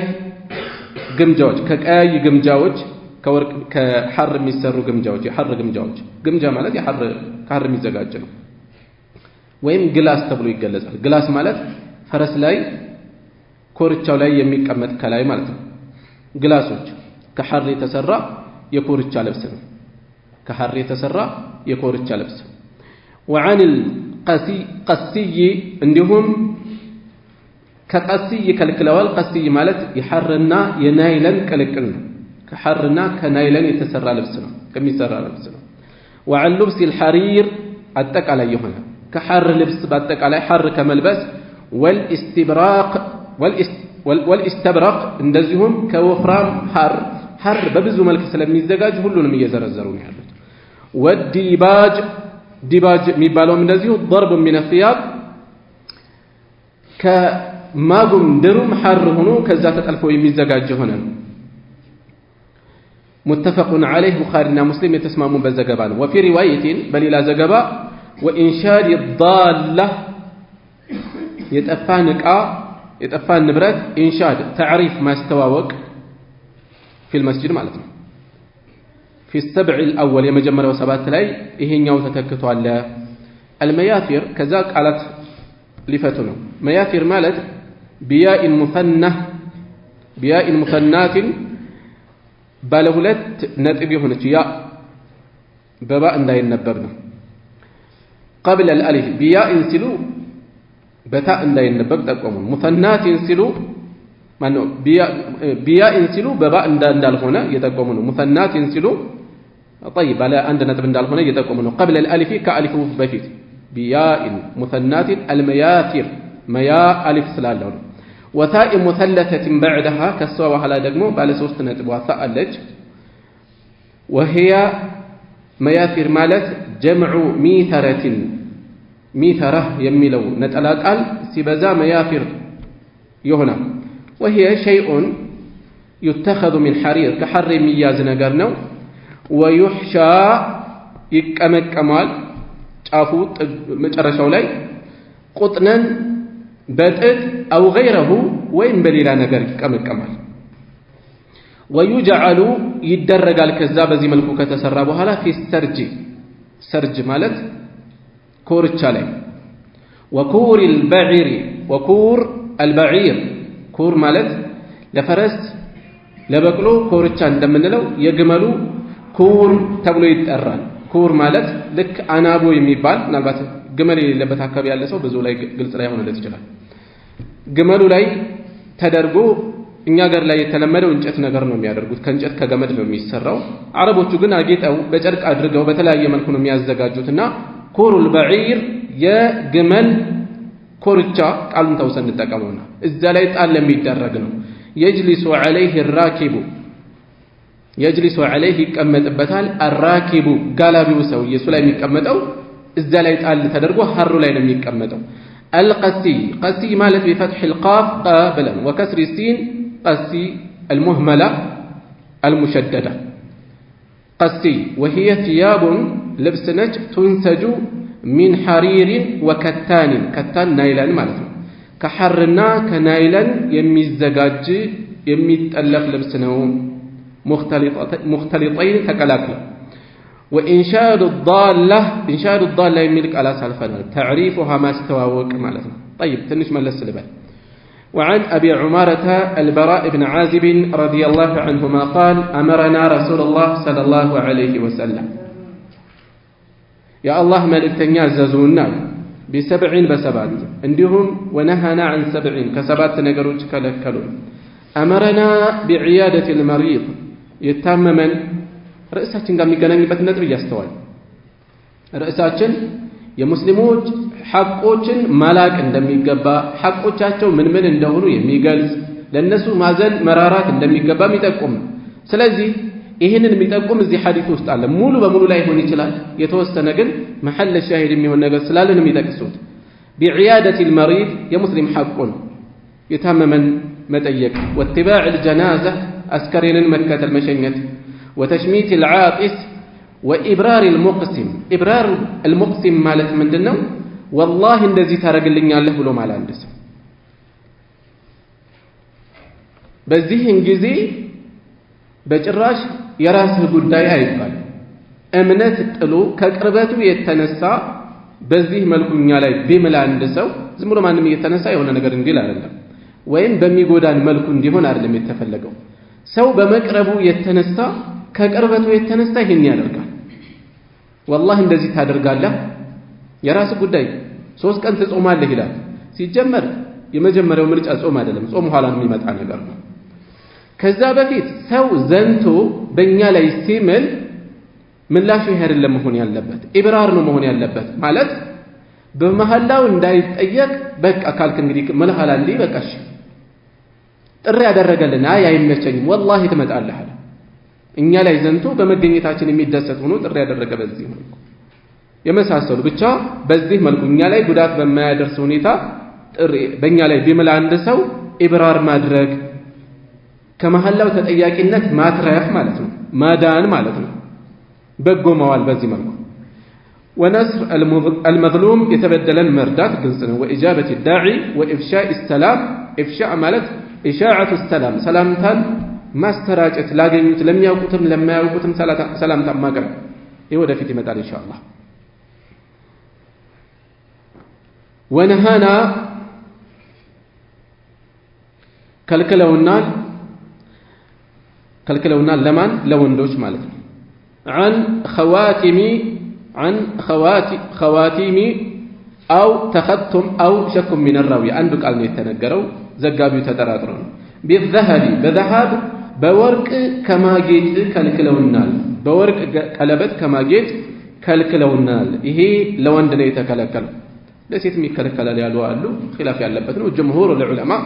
ግምጃዎች ከቀያይ ግምጃዎች ከወርቅ ከሐር የሚሰሩ ግምጃዎች የሐር ግምጃዎች ግምጃ ማለት የሐር ከሐር የሚዘጋጅ ነው ወይም ግላስ ተብሎ ይገለጻል ግላስ ማለት ፈረስ ላይ ኮርቻው ላይ የሚቀመጥ ከላይ ማለት ነው ግላሶች ከሐር የተሰራ የኮርቻ ልብስ ነው ከሐር የተሰራ የኮርቻ ልብስ وعن القسي እንዲሁም ከቀስይ ከልክለዋል ቀስይ ማለት የሐርና የናይለን ቅልቅል ነው ከሐርና ከናይለን የተሰራ ልብስ ነው ከሚሰራ ልብስ ነው وعن لبس الحرير አጠቃላይ የሆነ ከሐር ልብስ በአጠቃላይ ሐር ከመልበስ والاستبرق እንደዚሁም ከወፍራም ሐር በብዙ መልክ ስለሚዘጋጅ ሁሉንም እየዘረዘሩ ነው ያሉት والديباج ዲባጅ የሚባለው እንደዚሁ ضرب من الثياب ማጉም ድሩም ሐር ሆኖ ከዛ ተጠልፎ የሚዘጋጅ ሆነ ነው። متفق عليه بخارينا مسلم يتسمعون بالزجبان وفي رواية بل إلى زجبا وإنشاد الضالة يتأفان نبرات إنشاد تعريف ما استواوك في المسجد مالتنا في السبع الأول يمجمر وسبات لي إهن يوم تتكتوا على المياثير كذاك على لفتنا مياثير مالت بياء مثنات ባለሁለት ነጥብ የሆነች ያ በባ እንዳይነበብ ነው። قبل الالف بياء ሲሉ በታ እንዳይነበብ ጠቆሙ። ሙሰናት ሲሉ ማነው بياء ሲሉ በባ እንዳልሆነ እየጠቆሙ ነው። ሙሰናት ሲሉ طيب على አንድ ነጥብ እንዳልሆነ እየጠቆሙ ነው። قبل الالف ከአሊፉ በፊት بياء مثنات المياثير ميا الف ስላለው ነው። وثاء مثلثة بعدها كسوا وحلا دغمو باለ 3 ነጥብ ዋثاء አለች وهي مياثير ማለት جمع ميثرة የሚለው ነጠላ ቃል ሲበዛ مياثير ይሆናል وهي شيء يتخذ من حرير كحر የሚያዝ ነገር ነው ويحشى ይቀመቀማል ጫፉ መጨረሻው ላይ ቁጥነን በጥጥ أو غيره وإن بليلا نجر كمكمل ويجعل يدرج الكذاب زي ملكو كتسربوا هلا في سرج مالت كور الشالي وكور البعير كور مالت لفرس لبقلو كور الشان دمنلو يجملو كور تبلو يتقرن كور مالت لك أنابو يميبال نالبات جمل اللي بتحكي على سو بزولاي قلت لا يهون الاتجاه ግመሉ ላይ ተደርጎ እኛ ጋር ላይ የተለመደው እንጨት ነገር ነው የሚያደርጉት ከእንጨት ከገመድ ነው የሚሰራው አረቦቹ ግን አጌጣው በጨርቅ አድርገው በተለያየ መልኩ ነው የሚያዘጋጁትና ኩሩል በዒር የግመል ኮርቻ ቃሉን ተውሰን ተጠቀመውና እዛ ላይ ጣል ለሚደረግ ነው يجلس عليه الراكب يجلس عليه ይቀመጥበታል الراكب ጋላቢው ሰው ኢየሱ ላይ የሚቀመጠው እዛ ላይ ጣል ተደርጎ ሐሩ ላይ ነው የሚቀመጠው قسي مالت بفتح القاف قابلا وكسر السين قسي المهملة المشددة قسي وهي ثياب لبس نج تنسج من حرير وكتان كتان نايلان مالت كحرنا كنايلان يميزجاج يميتألف لبسنه مختلطين تكلاكلا وإنشاد الضالة يملك على سالفنا تعريفها ما استواوك مالتنا طيب تنش ملس لبال وعن أبي عمارة البراء بن عازب رضي الله عنهما قال أمرنا رسول الله صلى الله عليه وسلم يا الله ملك تنياززونا ب7 بسبات عندهم ونهانا عن 7 كسبات نقروج كلكلون أمرنا بعيادة المريض يتممن ርዕሳችን ጋር የሚገናኝበት ነጥብ ያስተዋል ርዕሳችን የሙስሊሞች ሐቆችን ማላቅ እንደሚገባ ሐቆቻቸው ምን እንደሆኑ የሚገልጽ ለነሱ ማዘን መራራት እንደሚገባ የሚጠቁም ስለዚህ ይሄንን የሚጠቁም እዚህ ሐዲስ ውስጥ አለ ሙሉ በሙሉ ላይ ሆን ይችላል የተወሰነ ግን መሐል ሻሂድ የሚሆን ነገር ስላለን የሚጠቅሱት بعيادة المريض የሙስሊም ሐቁን የታመመን መጠየቅ واتباع الجنازة አስከሬንን መከተል መሸኘት وتشميت العاطس وإبرار المقسم مالت من دنو والله እንደዚህ ታረግልኛለህ ብሎ ማላንደስ በዚህን ጊዜ በጭራሽ የራስህ ጉዳይ አይባል እምነት ጥሎ ከቅርበቱ የተነሳ በዚህ መልኩኛ ላይ ቢምላ እንደሰው ዝም ብሎ ማንንም የተነሳ የሆነ ነገር እንዲል አይደለም ወይም በሚጎዳን መልኩ እንዲሆን አይደለም የተፈለገው ሰው በመቅረቡ የተነሳ ከቅርበቱ የተነሳ ይሄን ያደርጋል والله እንደዚህ ታደርጋለህ የራስ ጉዳይ 3 ቀን ትጾማለህ ይላል ሲጀመር የመጀመሪያው ምርጫ ጾም አይደለም ጾም ኋላ የሚመጣ ነገር ነው ከዛ በፊት ሰው ዘንቶ በእኛ ላይ ሲምል ምላሹ ይሄ አይደለም መሆን ያለበት ኢብራር ነው መሆን ያለበት ማለት በመሐላው እንዳይጠየቅ በቃ ካልክ እንግዲህ መልሐላሊ በቃሽ ጥሪ ያደረገልን አይመቸኝም والله ትመጣለህ እኛ ላይ ዘንቶ በመገኘታችን የሚደሰት ሆኖ ጥሪ ያደረገ በዚህ መልኩ የመሳሰሉ ብቻ በዚህ መልኩ እኛ ላይ ጉዳት በማያደርስ ሁኔታ በእኛ ላይ ቢምል አንድ ሰው ኢብራር ማድረግ ከመሐላው ተጠያቂነት ማትረፍ ማለት ነው፣ ማዳን ማለት ነው። በጎ መዋል በዚህ መልኩ ونصر المظلوم يتبدلن مردات قلصنا وإجابة الداعي وإفشاء السلام إفشاء مالت إشاعة السلام سلامتان ما استراجت لاقيت لم يوقتم لما يوقتم سلامتان ما قرأ يودا في تمتال إن شاء الله ونهانا كالكلونا لمن لوندوش مالت عن خواتيم أو تختم أو شك من الراوي عندك قال يتنقروا زقابي تتراطرون بالذهب بذهب بورق كما جيت كالكلونال بورق قلبت كما جيت كالكلونال ይሄ ለወንድ ነው የተከለከለው ለሴት የሚከለከላል ያሉ አሉ ኺላፍ ያለበት ነው ጀምሁር العلماء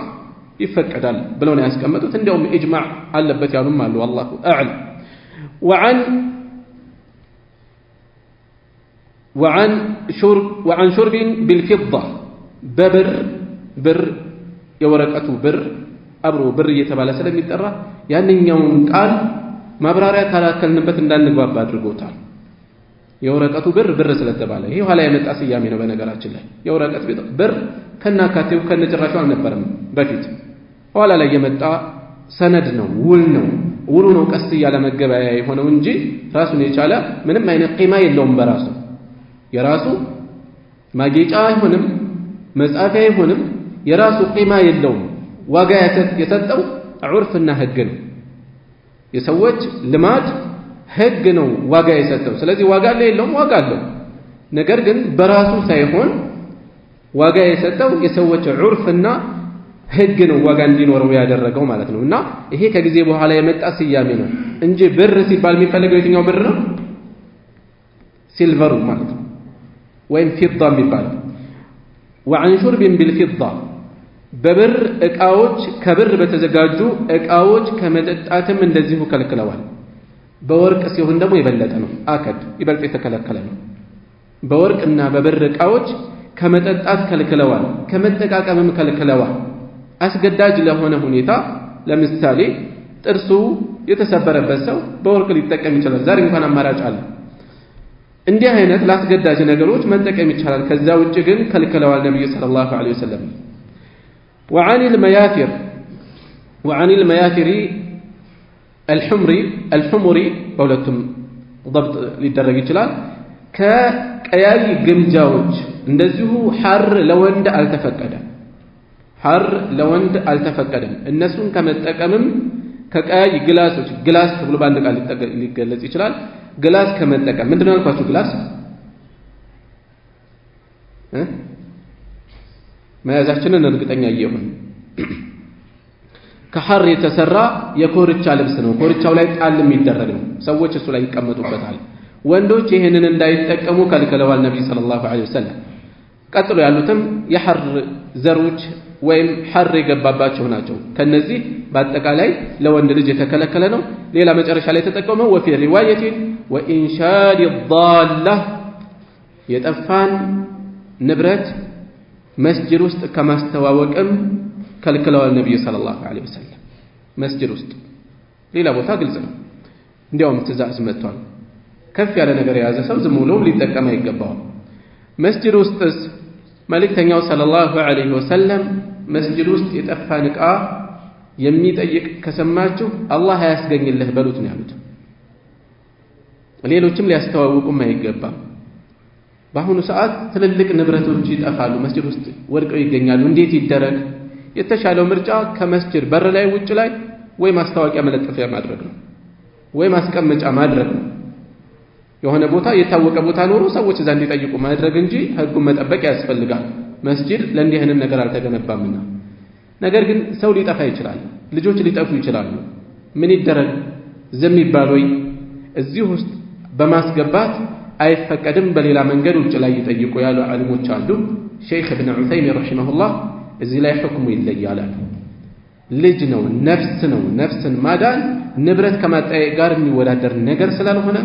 ይፈቀዳል ብለው ነው ያስቀመጡት እንደውም ኢጅማዕ አለበት ያሉም አሉ والله اعلم وعن شرب بالفضة بر يورقة بر أبرو بر يتبالى سلم يترى يعني يوم قال ما برارة كالنبت ندان نقباب بادر قوتال يورقة بر سلم يتبالى هي ولا يمت أسيامين وبنقرات الله يورقة بر كنا كاتب كنا جراشو عن نبرم بفيت ولا لا يمت سندنا ولنو كستي على مقبايا يهونو انجي راسو نيشالا منم ما ينقيما يلوم براسو የራሱ ማጌጫ አይሆንም መጻፊያ አይሆንም የራሱ ቂማ የለውም ዋጋ የሰጠው ዑርፍና ህግ ነው የሰዎች ልማድ ህግ ነው ዋጋ የሰጠው ስለዚህ ዋጋ የለውም ዋጋ አለው ነገር ግን በራሱ ሳይሆን ዋጋ የሰጠው የሰዎች ዑርፍና ህግ ነው ዋጋ እንዲኖረው ያደረገው ማለት ነውና ይሄ ከጊዜ በኋላ የመጣ ስያሜ ነው እንጂ ብር ሲባል የሚፈልገው የትኛው ብር ነው ሲልቨሩ ማለት ነው وين فضة ببال وعن شرب بالفضة ببر اقاوج كبر بتزجاجو اقاوج كمدጣትም እንደዚሁ ከልክለዋል በወርቅ ሲሆን ደግሞ ይበለጠ ነው አከድ ይበልጥ የተከለከለ ነው በወርቅና በብር እቃዎች ከመጠጣት ከልክለዋል ከመጠቃቀምም ከልክለዋል አስገዳጅ ለሆነ ሁኔታ ለምሳሌ ጥርሱ የተሰበረበት ሰው በወርቅ ሊጠቀም ይችላል ዛሬ እንኳን አማራጭ አለ እንዲህ አይነት ላስገዳጅ ነገሮች መጠቀም ይቻላል ከዛ ውጭ ግን ከልክለዋል ነብዩ ሰለላሁ ዐለይሂ ወሰለም وعن المياثر الحمر በሁለቱም ضبط ሊደረግ ይችላል ከቀያይ ግምጃዎች እንደዚሁ ሐር ለወንድ አልተፈቀደም እነሱን ከመጠቀምም ከቀያይ ግላስ ተብሎ ባንድ ቃል ሊገለጽ ይችላል ግላስ ከመጠቀም ምንድነው አልኳችሁ ግላስ መያዛችንን እርግጠኛ ይሁን ከሐር የተሰራ የኮርቻ ልብስ ነው ኮርቻው ላይ ጣል የሚደረግ ነው ሰዎች እሱ ላይ ይቀመጡበታል ወንዶች ይሄንን እንዳይጠቀሙ ከልክለዋል ነብዩ ሰለላሁ ዐለይሂ ወሰለም ቀጥሎ ያሉትም የሐር ዘሮች ወይም ሐር የገባባቸው ናቸው ከነዚህ በአጠቃላይ ለወንድ ልጅ የተከለከለ ነው ሌላ መጨረሻ ላይ ተጠቀመው ወፊ ሪዋየቲ ወኢንሻድ الضاله የጠፋን ንብረት መስጂድ ውስጥ ከማስተዋወቅም ከልክለዋል ነብዩ ሰለላሁ ዐለይሂ ወሰለም መስጂድ ውስጥ ሌላ ቦታ ግልጽ ነው እንዲያውም ትእዛዝ መጥቷል ከፍ ያለ ነገር የያዘ ሰው ዝም ብሎ ሊጠቀም አይገባው መስጂድ ውስጥስ መልእክተኛው ሰለላሁ ዐለይሂ ወሰለም መስጂድ ውስጥ የጠፋን ዕቃ የሚጠይቅ ከሰማችሁ አላህ ያስገኝልህ በሉት ነው ያሉት ሌሎችም ሊያስተዋውቁም አይገባም በአሁኑ ሰዓት ትልልቅ ንብረቶች ይጠፋሉ መስጂድ ውስጥ ወድቀው ይገኛሉ እንዴት ይደረግ የተሻለው ምርጫ ከመስጂድ በር ላይ ውጭ ላይ ወይ ማስታወቂያ መለጠፊያ ማድረግ ነው ወይ ማስቀመጫ ማድረግ ነው የሆነ ቦታ የታወቀ ቦታ ኖሮ ሰዎች እዛ እንዲጠይቁ ማድረግ እንጂ ህጉን መጠበቅ ያስፈልጋል መስጂድ ለእንዲህ አይነት ነገር አልተገነባምና ነገር ግን ሰው ሊጠፋ ይችላል ልጆች ሊጠፉ ይችላሉ ምን ይደረግ ዝም ይባል ወይ እዚህ ውስጥ በማስገባት አይፈቀድም በሌላ መንገድ ውጭ ላይ ይጠይቁ ያሉ ዓሊሞች አሉ ሼክ ኢብኑ ዑሰይሚን ረሂመሁላህ እዚህ ላይ ሁክሙ ይለያል ልጅ ነው ነፍስን ማዳን ንብረት ከማጠያየቅ ጋር የሚወዳደር ነገር ስላልሆነ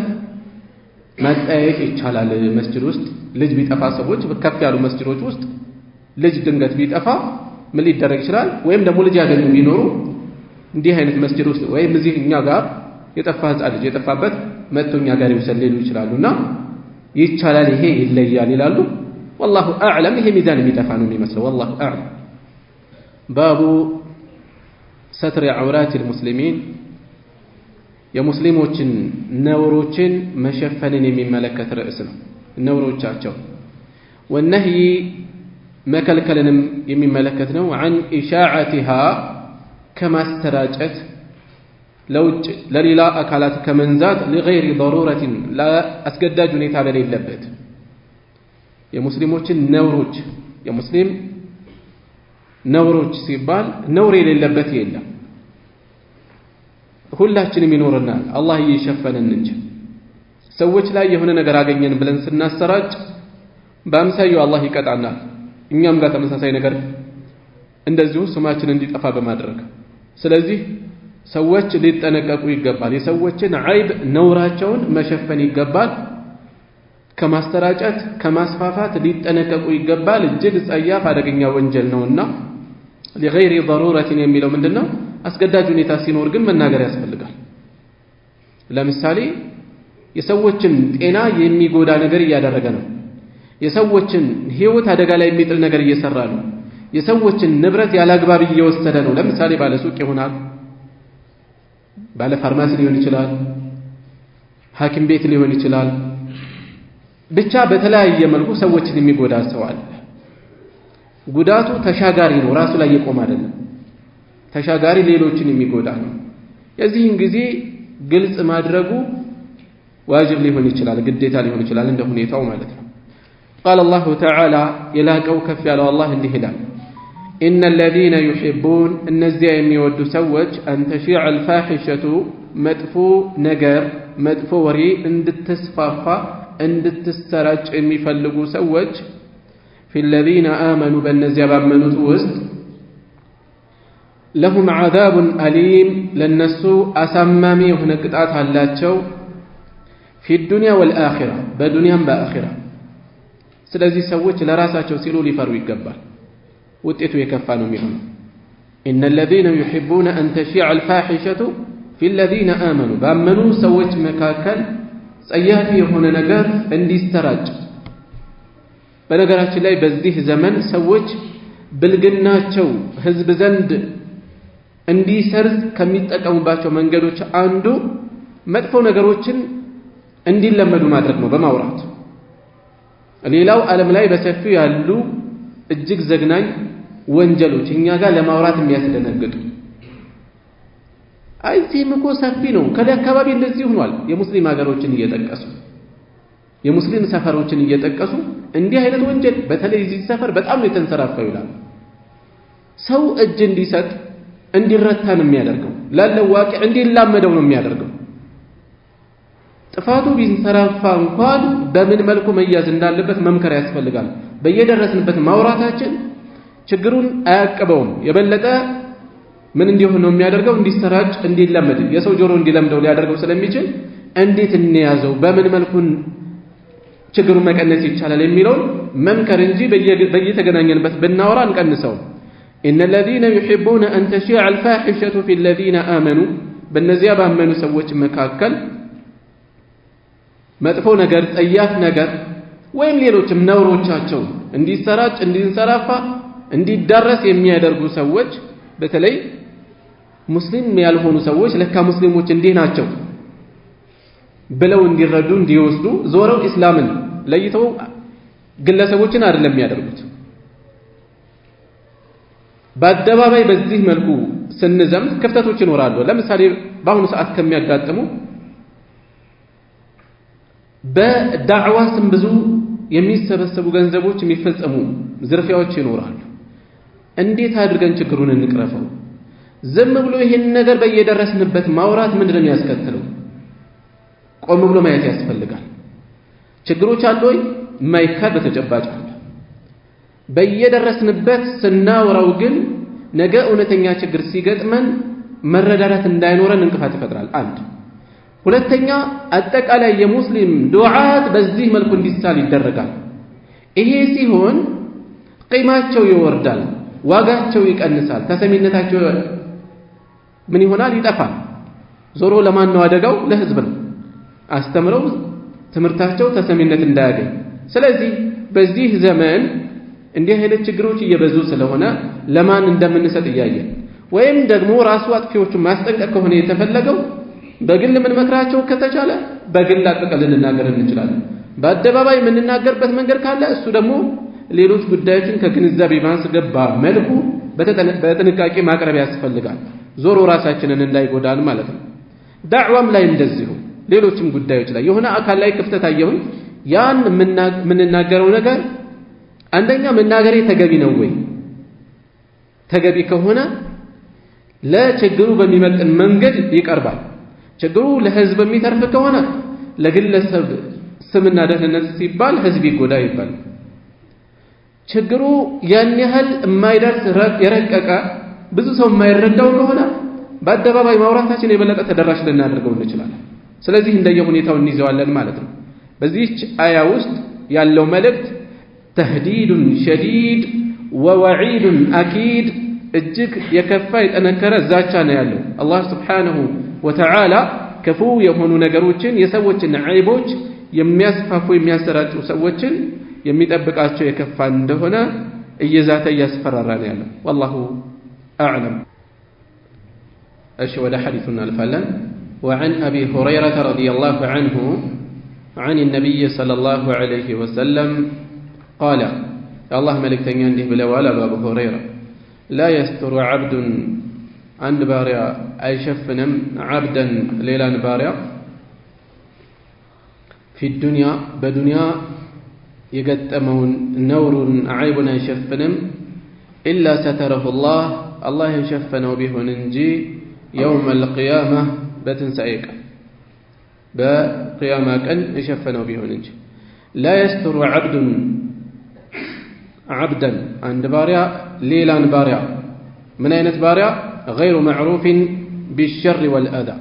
ማጠያየቅ ይቻላል መስጂድ ውስጥ ልጅ ቢጠፋ ሰዎች በከፍ ያሉ መስጂዶች ውስጥ ልጅ ድንገት ቢጠፋ ምን ሊደረግ ይችላል? ወይም ደግሞ ልጅ ያገኙ ቢኖሩ እንዲህ አይነት መስጂድ ውስጥ ወይም እዚህ እኛ ጋር የጠፋ ህፃን ልጅ የጠፋበት መጥቶ እኛ ጋር ይውሰድ ሊሉ ይችላሉና ይቻላል፣ ይሄ ይለያል ይላሉ። والله اعلم ይሄ ሚዛን የሚጠፋ ነው የሚመስለው። والله اعلم باب ستر عورات المسلمين የሙስሊሞችን ነውሮችን መሸፈንን የሚመለከት ርዕስ ነው። ነውሮቻቸው والنهي መከልከልንም የሚመለከት ነው። عن اشاعتها ከማስተራጨት ለውጭ ለሌላ አካላት ከመንዛት لغير ضروره لا አስገዳጅ ሁኔታ በሌለበት የሙስሊሞችን ነውሮች የሙስሊም ነውሮች ሲባል ነውር የሌለበት የለም። ሁላችንም ይኖርናል። አላህ ይሸፈነን እንጂ ሰዎች ላይ የሆነ ነገር አገኘን ብለን ስናሰራጭ በአምሳዩ አላህ ይቀጣናል። እኛም ጋር ተመሳሳይ ነገር እንደዚሁ ስማችን እንዲጠፋ በማድረግ ስለዚህ ሰዎች ሊጠነቀቁ ይገባል። የሰዎችን ዐይብ ነውራቸውን መሸፈን ይገባል። ከማስተራጨት ከማስፋፋት ሊጠነቀቁ ይገባል። እጅግ ጸያፍ አደገኛ ወንጀል ነውና لغير ضرورة የሚለው ምንድነው? አስገዳጅ ሁኔታ ሲኖር ግን መናገር ያስፈልጋል። ለምሳሌ የሰዎችን ጤና የሚጎዳ ነገር እያደረገ ነው። የሰዎችን ህይወት አደጋ ላይ የሚጥል ነገር እየሰራ ነው። የሰዎችን ንብረት ያላግባብ እየወሰደ ነው። ለምሳሌ ባለ ሱቅ ይሆናል፣ ባለ ፋርማሲ ሊሆን ይችላል፣ ሐኪም ቤት ሊሆን ይችላል። ብቻ በተለያየ መልኩ ሰዎችን የሚጎዳ ሰው አለ። ጉዳቱ ተሻጋሪ ነው፣ ራሱ ላይ የቆመ አይደለም። ተሻጋሪ ሌሎችን የሚጎዳ ነው። የዚህን ጊዜ ግልጽ ማድረጉ ዋጅብ ሊሆን ይችላል፣ ግዴታ ሊሆን ይችላል፣ እንደ ሁኔታው ማለት ነው። قال الله تعالى يلاقوا كف على الله እንዲህ ይላል إن الذين يحبون النزيا የሚወዱ ሰዎች أن تشيع الفاحشة መጥፎ ነገር መጥፎ ወሬ እንድትስፋፋ እንድትሰራጭ የሚፈልጉ ሰዎች في الذين آمنوا በእነዚያ ባመኑት ውስጥ لهم عذاب أليم ለነሱ አሳማሚ የሆነ ቅጣት አላቸው في الدنيا والآخرة በዱንያም በአኺራ። ስለዚህ ሰዎች ለራሳቸው ሲሉ ሊፈሩ ይገባል። ውጤቱ የከፋ ነው የሚሆነው። إن الذين يحبون أن تشيع الفاحشة في الذين آمنوا ባመኑ ሰዎች መካከል ጸያፍ የሆነ ነገር እንዲሰራጭ። በነገራችን ላይ በዚህ ዘመን ሰዎች ብልግናቸው ህዝብ ዘንድ እንዲሰርጽ ከሚጠቀሙባቸው መንገዶች አንዱ መጥፎ ነገሮችን እንዲለመዱ ማድረግ ነው በማውራት። ሌላው ዓለም ላይ በሰፊው ያሉ እጅግ ዘግናኝ ወንጀሎች እኛ ጋር ለማውራት የሚያስደነግጡ አይዚህም እኮ ሰፊ ነው። ከዚህ አካባቢ እንደዚህ ሆኗል። የሙስሊም ሀገሮችን እየጠቀሱ የሙስሊም ሰፈሮችን እየጠቀሱ እንዲህ አይነት ወንጀል በተለይ እዚህ ሰፈር በጣም የተንሰራፋው ይላል። ሰው እጅ እንዲሰጥ እንዲረታ ነው የሚያደርገው። ላለው ዋቂዕ እንዲላመደው ነው የሚያደርገው። ጥፋቱ ቢንሰራፋ እንኳን በምን መልኩ መያዝ እንዳለበት መምከር ያስፈልጋል። በየደረስንበት ማውራታችን ችግሩን አያቀበውም። የበለጠ ምን እንዲሆን ነው የሚያደርገው? እንዲሰራጭ እንዲለመድ የሰው ጆሮ እንዲለምደው ሊያደርገው ስለሚችል እንዴት እንያዘው፣ በምን መልኩ ችግሩን መቀነስ ይቻላል የሚለውን መምከር እንጂ በየተገናኘንበት ብናወራ እንቀንሰው። إن الذين يحبون أن تشيع الفاحشة في الذين آمنوا በእነዚያ ባመኑ ሰዎች መካከል መጥፎ ነገር ጸያፍ ነገር ወይም ሌሎችም ነውሮቻቸው እንዲሰራጭ እንዲንሰራፋ እንዲዳረስ የሚያደርጉ ሰዎች በተለይ ሙስሊም ያልሆኑ ሰዎች ለካ ሙስሊሞች እንዲህ ናቸው ብለው እንዲረዱ እንዲወስዱ ዞረው እስላምን ለይተው ግለሰቦችን አይደለም የሚያደርጉት። በአደባባይ በዚህ መልኩ ስንዘምት ክፍተቶች ይኖራሉ። ለምሳሌ በአሁኑ ሰዓት ከሚያጋጥሙ በዳዕዋ ስም ብዙ የሚሰበሰቡ ገንዘቦች የሚፈጸሙ ዝርፊያዎች ይኖራሉ። እንዴት አድርገን ችግሩን እንቅረፈው? ዝም ብሎ ይሄን ነገር በየደረስንበት ማውራት ምንድነው የሚያስከትለው? ቆም ብሎ ማየት ያስፈልጋል። ችግሮች አሉ ወይ? ማይካድ በተጨባጭ አለ። በየደረስንበት ስናወራው ግን ነገ እውነተኛ ችግር ሲገጥመን መረዳዳት እንዳይኖረን እንቅፋት ይፈጥራል። አንድ ሁለተኛ አጠቃላይ የሙስሊም ዱዓት በዚህ መልኩ እንዲሳል ይደረጋል። ይሄ ሲሆን ቂማቸው ይወርዳል ዋጋቸው ይቀንሳል ተሰሚነታቸው ምን ይሆናል ይጠፋል ዞሮ ለማን ነው አደጋው ለህዝብ ነው አስተምረው ትምርታቸው ተሰሚነት እንዳያገኝ ስለዚህ በዚህ ዘመን እንዲህ አይነት ችግሮች እየበዙ ስለሆነ ለማን እንደምንሰጥ ያያየን ወይም ደግሞ ራሱ አጥፊዎቹን ማስጠንቀቅ ከሆነ የተፈለገው በግል ምን መክራቸው ከተቻለ በግል አጥቅልን ልናገር እንችላለን በአደባባይ የምንናገርበት መንገድ ካለ እሱ ደግሞ ሌሎች ጉዳዮችን ከግንዛቤ ማስገባ መልኩ በጥንቃቄ ማቅረብ ያስፈልጋል ዞሮ ራሳችንን እንዳይጎዳን ማለት ነው ዳዕዋም ላይ እንደዚሁ ሌሎችም ጉዳዮች ላይ የሆነ አካል ላይ ክፍተት አየሁኝ ያን ምንናገረው ነገር አንደኛ መናገሬ ተገቢ ነው ወይ ተገቢ ከሆነ ለችግሩ በሚመጥን መንገድ ይቀርባል ችግሩ ለህዝብ የሚተርፍ ከሆነ ለግለሰብ ስምና ደህንነት ሲባል ህዝብ ይጎዳ ይባል ችግሩ ያን ያህል የማይደርስ የረቀቀ ብዙ ሰው የማይረዳው ከሆነ በአደባባይ ማውራታችን የበለጠ ተደራሽ ልናደርገው እንችላለን ስለዚህ እንደየሁኔታው እንይዘዋለን ማለት ነው በዚህ አያ ውስጥ ያለው መልእክት ተህዲዱን ሸዲድ ወወዒድ አኪድ እጅግ የከፋ የጠነከረ ዛቻ ነው ያለው አላህ Subhanahu Wa Ta'ala ከፉ የሆኑ ነገሮችን የሰዎችን ዐይቦች የሚያስፋፉ የሚያሰራጩ ሰዎችን የሚጠብቃቸው የከፋ እንደሆነ እየዛተ ያስፈራራ ነው ያለው والله اعلم እሺ ወደ ሐዲሱና አልፋለን وعن أبي هريرة رضي الله عنه عن النبي صلى الله عليه وسلم قال الله ملك تنيانده بلوال أبو هريرة لا يستر عبد عند باريا أي شفنم عبدا ليلان باريا في الدنيا بدنيا يقدمون نور عيبنا يشفنم إلا ستره الله يشفنه به ننجي يوم القيامة بتنسأيك بقيامة كان يشفنه به ننجي لا يستر عبدا عند باريا ليلان باريا من أين باريا غير معروف بالشر والأذى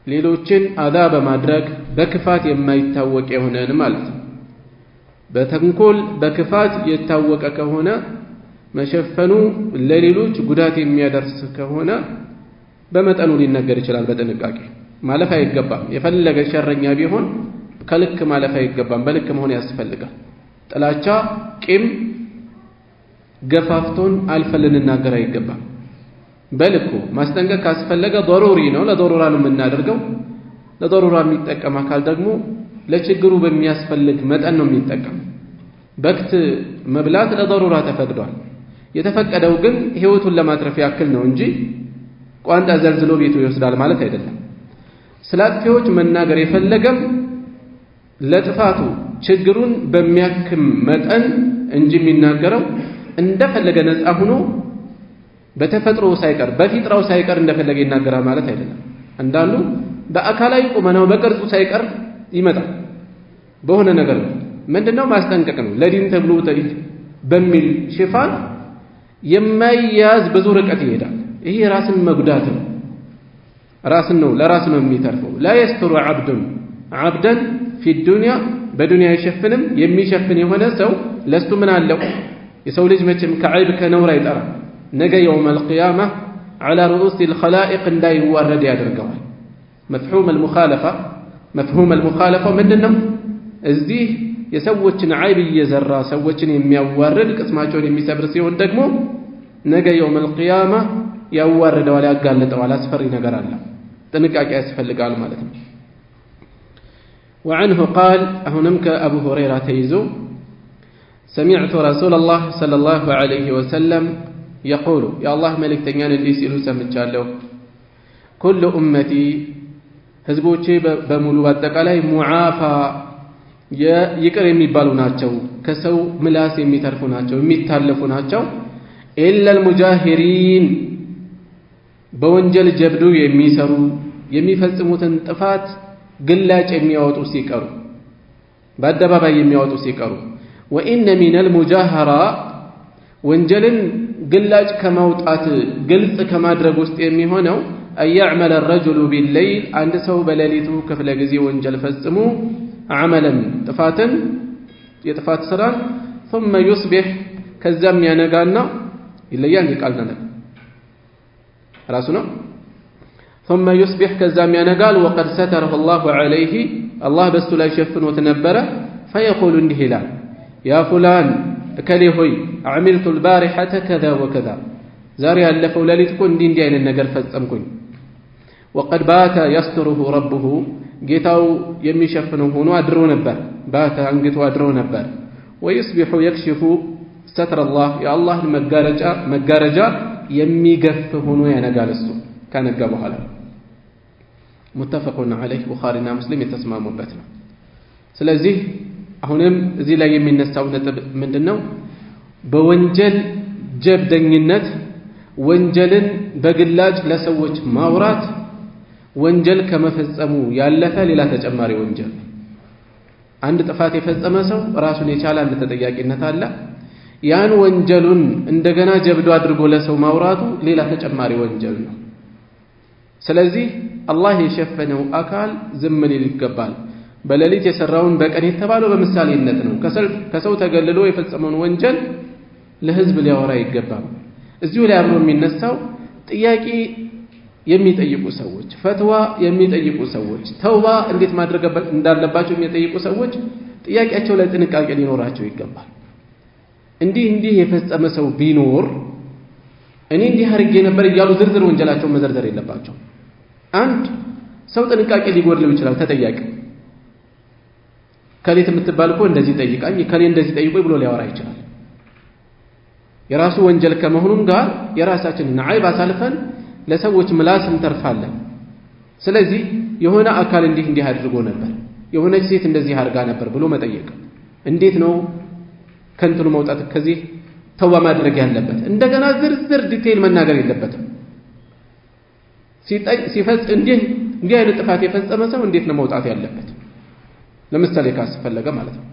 ليلوچن عذاب مدرك بكفات يما يتاوق هنا مالت بتنكل بكفات يتاوق كهنا مشفنو لليلوچ ጉዳት የሚያደርስ ከሆነ በመጠኑ ሊነገር ይችላል በጥንቃቄ ማለፍ አይገባም የፈለገ ሸረኛ ቢሆን ከልክ ማለፍ አይገባም በልክ መሆን ያስፈልጋል ጥላቻ ቂም ገፋፍቶን አልፈልን እናገር አይገባም በልኩ ማስጠንቀቅ ካስፈለገ ضروري ነው ለضرورا ነው የምናደርገው ለضرورا የሚጠቀም አካል ደግሞ ለችግሩ በሚያስፈልግ መጠን ነው የሚጠቀም በክት መብላት ለضرورا ተፈቅዷል የተፈቀደው ግን ህይወቱን ለማትረፍ ያክል ነው እንጂ ቋንጣ ዘልዝሎ ቤቱ ይወስዳል ማለት አይደለም ስላጥፊዎች መናገር የፈለገም ለጥፋቱ ችግሩን በሚያክም መጠን እንጂ የሚናገረው እንደፈለገ ነፃ ሆኖ በተፈጥሮ ሳይቀር በፊጥራው ሳይቀር እንደፈለገ ይናገራል ማለት አይደለም አንዳንዱ በአካላዊ ቁመናው በቅርጹ ሳይቀር ይመጣል በሆነ ነገር ምንድነው ማስጠንቀቅ ነው ለዲን ተብሎ ተይት በሚል ሽፋን የማይያዝ ብዙ ርቀት ይሄዳል ይሄ ራስን መጉዳት ነው ራስን ነው ለራስ ነው የሚተርፈው لا يستر عبدا في الدنيا በዱንያ ይሸፍንም የሚሸፍን የሆነ ሰው ለሱ ምን አለው የሰው ልጅ መቼም ከዓይብ ከነውር አይጠራ ነገ يوم القيامة على رؤوس الخلائق እንዳይዋረድ ያደርገዋል مفهوم المخالفة ምንድነው እዚህ የሰዎችን ዓይብ እየዘራ ሰዎችን የሚያዋርድ ቅስማቸውን የሚሰብር ሲሆን ደግሞ ነገ يوم القيامة ያዋርደዋል ያጋለጠዋል አስፈሪ ነገር አለ ጥንቃቄ ያስፈልጋል ማለት ነው وعنه قال هنمك أبو هريرة تيزو سمعت رسول الله صلى الله عليه وسلم يقول يا الله ملك تنيان اللي سيلو سمتشالو كل أمتي هزبوشي بمولو باتقالي معافى يقر يميبالو ناتشو كسو ملاس يميترفو ناتشو يميتالفو ناتشو إلا المجاهرين بونجل جبدو يميسرو يميفزموتن طفات ግላጭ የሚያወጡ ሲቀሩ በአደባባይ የሚያወጡ ሲቀሩ وان من المجاهرة ወንጀልን ግላጭ ከማውጣት ግልጽ ከማድረግ ውስጥ የሚሆነው أن يعمل الرجل بالليل አንድ ሰው በሌሊቱ ክፍለ ጊዜ ወንጀል ፈጽሞ عملا ጥፋትን የጥፋት ስራ ثم يصبح ከዛም ያነጋና ይለያል ይቃልና ራሱ ነው ثم يصبح كزام ينقال وقد ستره الله عليه الله بس لا يشفنه تنبره فيقول انهلا يا فلان كلي هوي عملت البارحة كذا وكذا زاري ألفوا لليتكون دين دين النقر فزمكن وقد بات يستره ربه جيتاو يمي شفنه هنا أدرو نبر بات أنقتو أدرو نبر ويصبح يكشف ستر الله يا الله مقارجة يمي قفه هنا ينقال السوء كان قبو هلا متفق عليه بخارينا مسلم يتسمى مبتنا سلازي هونم زي لا የሚነሳው ነጥብ ምንድነው በወንጀል ጀብደኝነት ወንጀልን በግላጭ ለሰዎች ማውራት ወንጀል ከመፈጸሙ ያለፈ ሌላ ተጨማሪ ወንጀል አንድ ጥፋት የፈጸመ ሰው ራሱን የቻለ አንድ ተጠያቂነት አለ ያን ወንጀሉን እንደገና ጀብዶ አድርጎ ለሰው ማውራቱ ሌላ ተጨማሪ ወንጀል ነው ስለዚህ አላህ የሸፈነው አካል ዝም ሊል ይገባል በሌሊት የሰራውን በቀን የተባለው በምሳሌነት ነው ከሰው ተገልሎ የፈጸመውን ወንጀል ለህዝብ ሊያወራ ይገባል እዚሁ ላይ አብሮ የሚነሳው ጥያቄ የሚጠይቁ ሰዎች ፈትዋ የሚጠይቁ ሰዎች ተውባ እንዴት ማድረግ እንዳለባቸው የሚጠይቁ ሰዎች ጥያቄያቸው ላይ ጥንቃቄ ሊኖራቸው ይገባል እንዲህ የፈጸመ ሰው ቢኖር እኔ እንዲህ አርጌ ነበር እያሉ ዝርዝር ወንጀላቸው መዘርዘር የለባቸው አንድ ሰው ጥንቃቄ ሊጎድለው ይችላል ተጠያቂ ከሌት የምትባልኮ እንደዚህ ጠይቃኝ ከሌ እንደዚህ ጠይቆኝ ብሎ ሊያወራ ይችላል የራሱ ወንጀል ከመሆኑም ጋር የራሳችንን አይብ አሳልፈን ለሰዎች ምላስ እንተርፋለን ስለዚህ የሆነ አካል እንዲህ አድርጎ ነበር የሆነች ሴት እንደዚህ አርጋ ነበር ብሎ መጠየቅ እንዴት ነው ከንቱን መውጣት ከዚህ ተውባ ማድረግ ያለበት እንደገና ዝርዝር ዲቴል መናገር የለበትም ሲፈጽ እንዲህ አይነት ጥፋት የፈጸመ ሰው እንዴት ነው መውጣት ያለበት ለምሳሌ ካስፈለገ ማለት ነው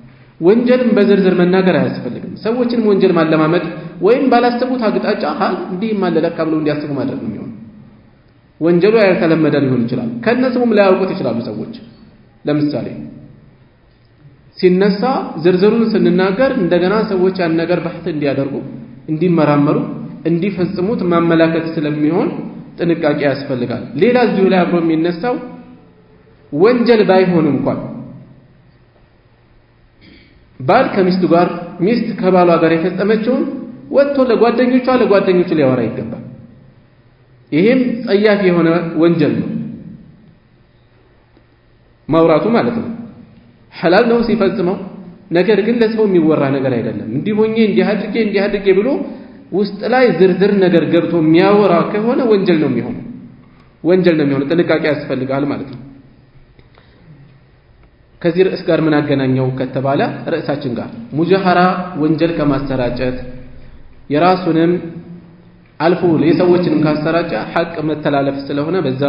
ወንጀልን በዝርዝር መናገር አያስፈልግም ሰዎችንም ወንጀል ማለማመድ ወይም ባላሰቡት አቅጣጫ እንዲህ ማለለካ ብለው እንዲያስቡ ማድረግ ነው የሚሆነው ወንጀሉ ያልተለመደ ሊሆን ይችላል ከነሱም ላያውቁት ይችላሉ ሰዎች ለምሳሌ ሲነሳ ዝርዝሩን ስንናገር እንደገና ሰዎች ያን ነገር በህት እንዲያደርጉ እንዲመራመሩ እንዲፈጽሙት ማመላከት ስለሚሆን ጥንቃቄ ያስፈልጋል ሌላ እዚሁ ላይ አብሮ የሚነሳው ወንጀል ባይሆን እንኳን ባል ከሚስቱ ጋር ሚስት ከባሏ ጋር የፈጸመችውን ወጥቶ ለጓደኞቹ ሊያወራ ይገባል ይሄም ጸያፍ የሆነ ወንጀል ነው ማውራቱ ማለት ነው ሐላል ነው ሲፈጽመው ነገር ግን ለሰው የሚወራ ነገር አይደለም እንዲሆኜ እንዲህ አድርጌ ብሎ ውስጥ ላይ ዝርዝር ነገር ገብቶ የሚያወራ ከሆነ ወንጀል ነው የሚሆነው ጥንቃቄ ያስፈልጋል ማለት ነው ከዚህ ርዕስ ጋር ምን አገናኘው ከተባለ ርዕሳችን ጋር ሙጃሃራ ወንጀል ከማሰራጨት የራሱንም አልፎ ለሰዎችንም ካሰራጨ ሐቅ መተላለፍ ስለሆነ በዛ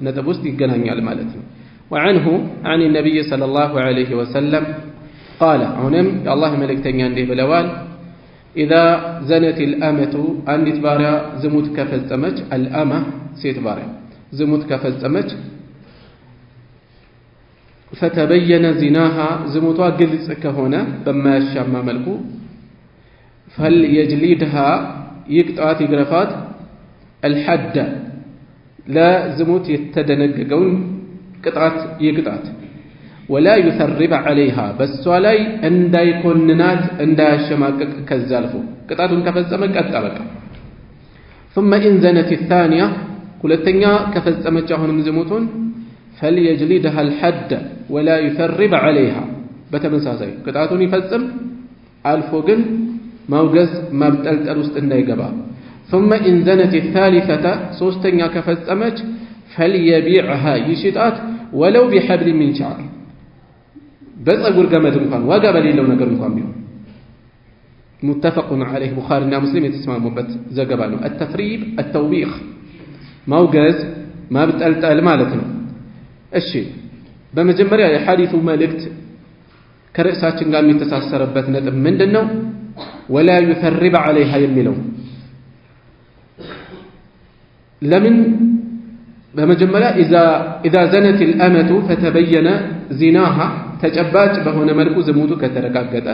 ነጥብ ውስጥ ይገናኛል ማለት ነው وعنه عن النبي صلى الله عليه وسلم قال عنم الله ملكتني عنده بلوال إذا زنت الأمة أن تبارع زموت كفزمج الأمة سيت بارع زموت كفزمج فتبين زناها زموتها قلص كهنا بما الشام ملكو فليجلدها يقطعات يقرفات الحد لا زموت يتدنققون قطعات يقطعات ولا يثرب عليها بس ولا اندا يكوننات اندا يشماقق كزالفو قطعتون كفصمك قطعبك ثم ان زنت الثانيه ሁለተኛ ከፈጸመች አሁንም ዝሙቱን فليجلدها الحد ولا يثرب عليها በተመሳሳይ ቅጣቱን ይፈጽም አልፎ ግን ማውገዝ ማብጠልጠል ውስጥ እንዳይገባ ثم ان زنت الثالثه ሶስተኛ ከፈጸመች فليبيعها يشطات ولو بحبل من شعر በፀጉር ገመድ እንኳን ዋጋ በሌለው ነገር እንኳን ቢሆን متفق عليه بخارينا مسلم የተስማሙበት ዘገባ ነው التثريب التوبيخ ማውገዝ ማብጠልጠል ማለት ነው እሺ በመጀመሪያ የሐዲሱ መልእክት ከርዕሳችን ጋር የሚተሳሰረበት ነጥብ ምንድነው ولا يثرب عليها የሚለው ለምን በመጀመሪያ اذا زنت الامه فتبين زناها ተጨባጭ በሆነ መልኩ ዝሙቱ ከተረጋገጠ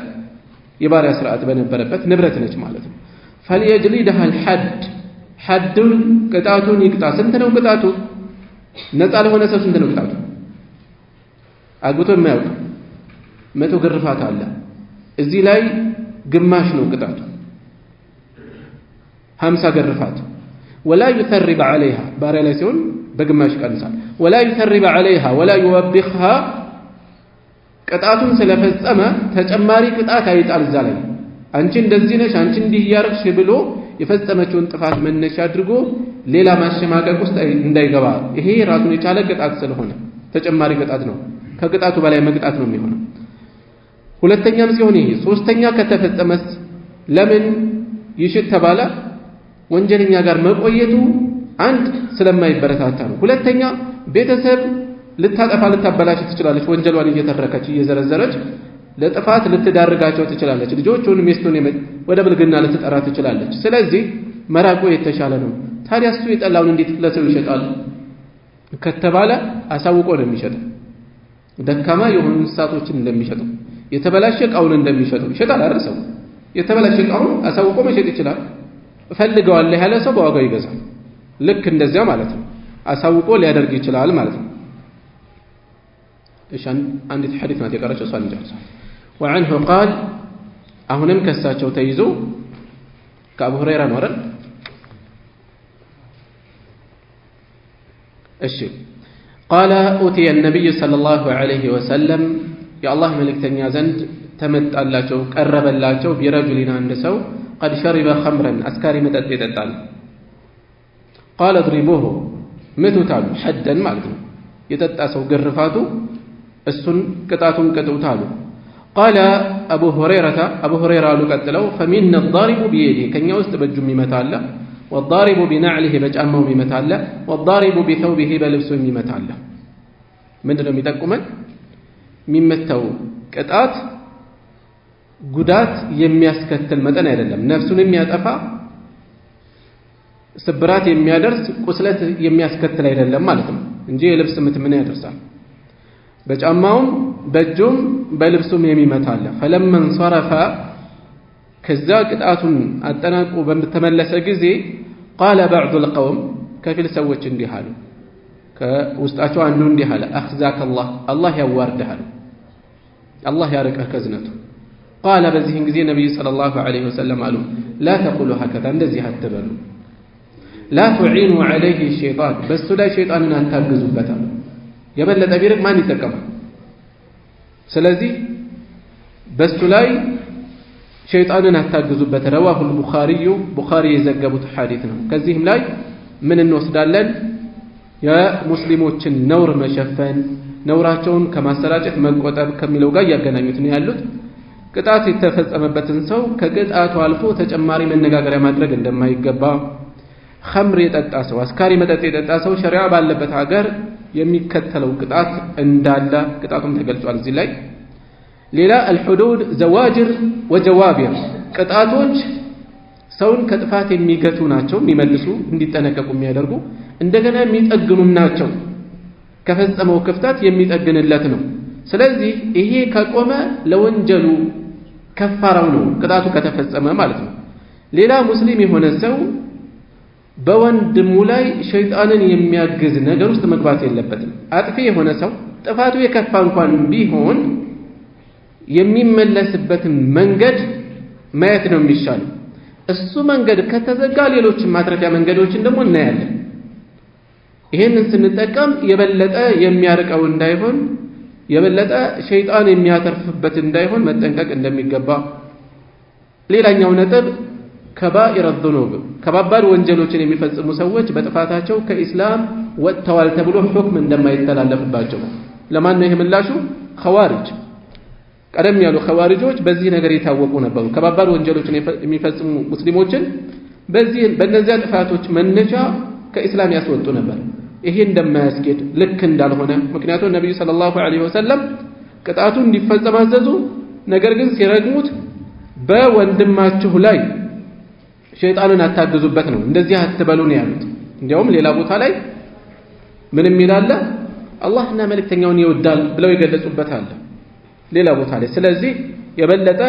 የባሪያ ስርዓት በነበረበት ንብረት ነች ማለት ነው። فليجلدها الحد ሐዱን ቅጣቱን ይቅጣ። ስንት ነው ቅጣቱ? ነፃ ለሆነ ሰው ስንት ነው ቅጣቱ? አግብቶ የማያውቅ 100 ግርፋት አለ። እዚህ ላይ ግማሽ ነው ቅጣቱ 50 ግርፋት። ولا يثرب عليها ባሪያ ላይ ሲሆን በግማሽ ቀንሳል። ولا يثرب عليها ولا يوبخها ቅጣቱን ስለፈጸመ ተጨማሪ ቅጣት አይጣል። እዛ ላይ አንቺ እንደዚህ ነሽ አንቺ እንዲህ ያርክሽ ብሎ የፈጸመችውን ጥፋት መነሻ አድርጎ ሌላ ማሸማቀቅ ውስጥ እንዳይገባ ይሄ ራሱን የቻለ ቅጣት ስለሆነ ተጨማሪ ቅጣት ነው። ከቅጣቱ በላይ መቅጣት ነው የሚሆነው። ሁለተኛም ሲሆን ይሄ ሶስተኛ ከተፈጸመስ ለምን ይሽት ተባለ? ወንጀለኛ ጋር መቆየቱ አንድ ስለማይበረታታ ነው። ሁለተኛ ቤተሰብ ልታጠፋ ልታበላሽ ትችላለች። ወንጀሏን እየተረከች እየዘረዘረች ለጥፋት ልትዳርጋቸው ትችላለች። ልጆቹን ሚስቱን ወደ ብልግና ልትጠራ ትችላለች። ስለዚህ መራቁ የተሻለ ነው። ታዲያ እሱ የጠላውን እንዴት ለሰው ይሸጣል ከተባለ አሳውቆ ነው የሚሸጠው። ደካማ የሆኑ እንስሳቶችን እንደሚሸጠው የተበላሸ ዕቃውን እንደሚሸጠው ይሸጣል አይደል? ሰው የተበላሸ ዕቃውን አሳውቆ መሸጥ ይችላል። እፈልገዋለሁ ያለ ሰው በዋጋው ይገዛል። ልክ እንደዚያ ማለት ነው። አሳውቆ ሊያደርግ ይችላል ማለት ነው። እሺ አንዲት ሐዲስ ናት የቀረችው እሷን እንጨርሳለን። وعنه قال አሁንም ከሳቸው ተይዞ ከአቡ ሁረይራ ነው አይደል? እሺ قال أتي النبي صلى الله عليه وسلم يا الله ملكتني زند ተመጣላቸው ቀረበላቸው ቢረጁሊና አንድ ሰው قد شرب خمرا አስካሪ መጠጥ ይጠጣል። قال اضربوه ምቱታሉ حدا ማለት ነው። የጠጣ ሰው ግርፋቱ እሱን ቅጣቱን ቅጡት አሉ። قال أبو هريرة قالوا قتلوا فمن الضارب بيده كان يوست بجم متالا والضارب بنعله بجأمه متالا والضارب بثوبه بلبسه متالا من دون يتقومن ممتو ቅጣት ጉዳት የሚያስከትል መጠን አይደለም። ነፍሱን የሚያጠፋ ስብራት የሚያደርስ ቁስለት የሚያስከትል አይደለም ማለት ነው እንጂ የልብስ ምት ምን ያደርሳል? በጫማውም በእጁም በልብሱም የሚመታለ فلما انصرف ከዛ ቅጣቱን አጠናቆ በተመለሰ ጊዜ قال بعض القوم ከፊል ሰዎች እንዲህ አሉ። ከውስጣቸው አንዱ እንዲህ አለ اخزاك الله ያዋርድህ الله ያርቀህ ከዝነቱ። قال በዚህን ጊዜ ነብዩ ሰለላሁ ዐለይሂ ወሰለም አሉ لا تقولوا هكذا እንደዚህ አትበሉ لا تعينوا عليه الشيطان በሱ ላይ ሸይጣንን አታግዙበታል። የበለጠ ቢርቅ ማን ይጠቀማል? ስለዚህ በሱ ላይ ሸይጣንን አታግዙበት። رواه البخاري ቡኻሪ የዘገቡት ሐዲስ ነው። ከዚህም ላይ ምን እንወስዳለን? የሙስሊሞችን ነውር መሸፈን ነውራቸውን ከማሰራጨት መቆጠብ ከሚለው ጋር ያገናኙት ነው ያሉት። ቅጣት የተፈጸመበትን ሰው ከቅጣቱ አልፎ ተጨማሪ መነጋገሪያ ማድረግ እንደማይገባ፣ ኸምር የጠጣ ሰው አስካሪ መጠጥ የጠጣ ሰው ሸሪዓ ባለበት ሀገር የሚከተለው ቅጣት እንዳለ ቅጣቱም ተገልጿል እዚህ ላይ። ሌላ الحدود زواجر وجوابر ቅጣቶች ሰውን ከጥፋት የሚገቱ ናቸው፣ የሚመልሱ እንዲጠነቀቁ የሚያደርጉ እንደገና የሚጠግኑም ናቸው። ከፈጸመው ክፍተት የሚጠግንለት ነው። ስለዚህ ይሄ ከቆመ ለወንጀሉ ከፋራው ነው ቅጣቱ ከተፈጸመ ማለት ነው። ሌላ ሙስሊም የሆነ ሰው በወንድሙ ላይ ሸይጣንን የሚያግዝ ነገር ውስጥ መግባት የለበትም። አጥፊ የሆነ ሰው ጥፋቱ የከፋ እንኳን ቢሆን የሚመለስበትን መንገድ ማየት ነው የሚሻለው። እሱ መንገድ ከተዘጋ ሌሎች ማትረፊያ መንገዶችን ደግሞ እናያለን። ይሄንን ስንጠቀም የበለጠ የሚያርቀው እንዳይሆን የበለጠ ሸይጣን የሚያተርፍበት እንዳይሆን መጠንቀቅ እንደሚገባ። ሌላኛው ነጥብ ከባኢር الذنوب ከባባድ ወንጀሎችን የሚፈጽሙ ሰዎች በጥፋታቸው ከኢስላም ወጥተዋል ተብሎ ሁክም እንደማይተላለፍባቸው። ለማን ነው ይሄ ምላሹ? ኸዋሪጅ ቀደም ያሉ ኸዋሪጆች በዚህ ነገር የታወቁ ነበሩ። ከባባድ ወንጀሎችን የሚፈጽሙ ሙስሊሞችን በእነዚያ ጥፋቶች መነሻ ከኢስላም ያስወጡ ነበር። ይሄ እንደማያስኬድ ልክ እንዳልሆነ ምክንያቱም ነብዩ ሰለላሁ ዐለይሂ ወሰለም ቅጣቱ እንዲፈጸም አዘዙ። ነገር ግን ሲረግሙት በወንድማችሁ ላይ ሸይጣንን አታግዙበት ነው፣ እንደዚህ አትበሉ ነው ያሉት። እንዲያውም ሌላ ቦታ ላይ ምንም ይላል አላህና መልእክተኛውን ይወዳል ብለው ይገለጹበታል ሌላ ቦታ ላይ። ስለዚህ የበለጠ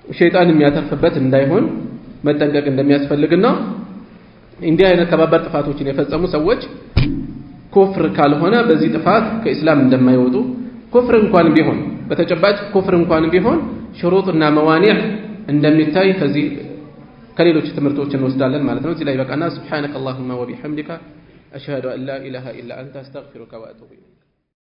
ሸይጣን የሚያተርፍበት እንዳይሆን መጠንቀቅ እንደሚያስፈልግና እንዲህ አይነት ከባባድ ጥፋቶችን የፈጸሙ ሰዎች ኩፍር ካልሆነ በዚህ ጥፋት ከእስላም እንደማይወጡ ኩፍር እንኳን ቢሆን በተጨባጭ ኩፍር እንኳን ቢሆን ሽሩጥና መዋኒዕ እንደሚታይ ከዚህ ከሌሎች ትምህርቶች እንወስዳለን ማለት ነው። እዚህ ላይ በቃና ሱብሃነከ አላሁመ ወቢሐምዲከ አሽሀዱ አን ላ ኢላሃ ኢላ አንተ አስተግፊሩከ ወአቱቡ ኢለይክ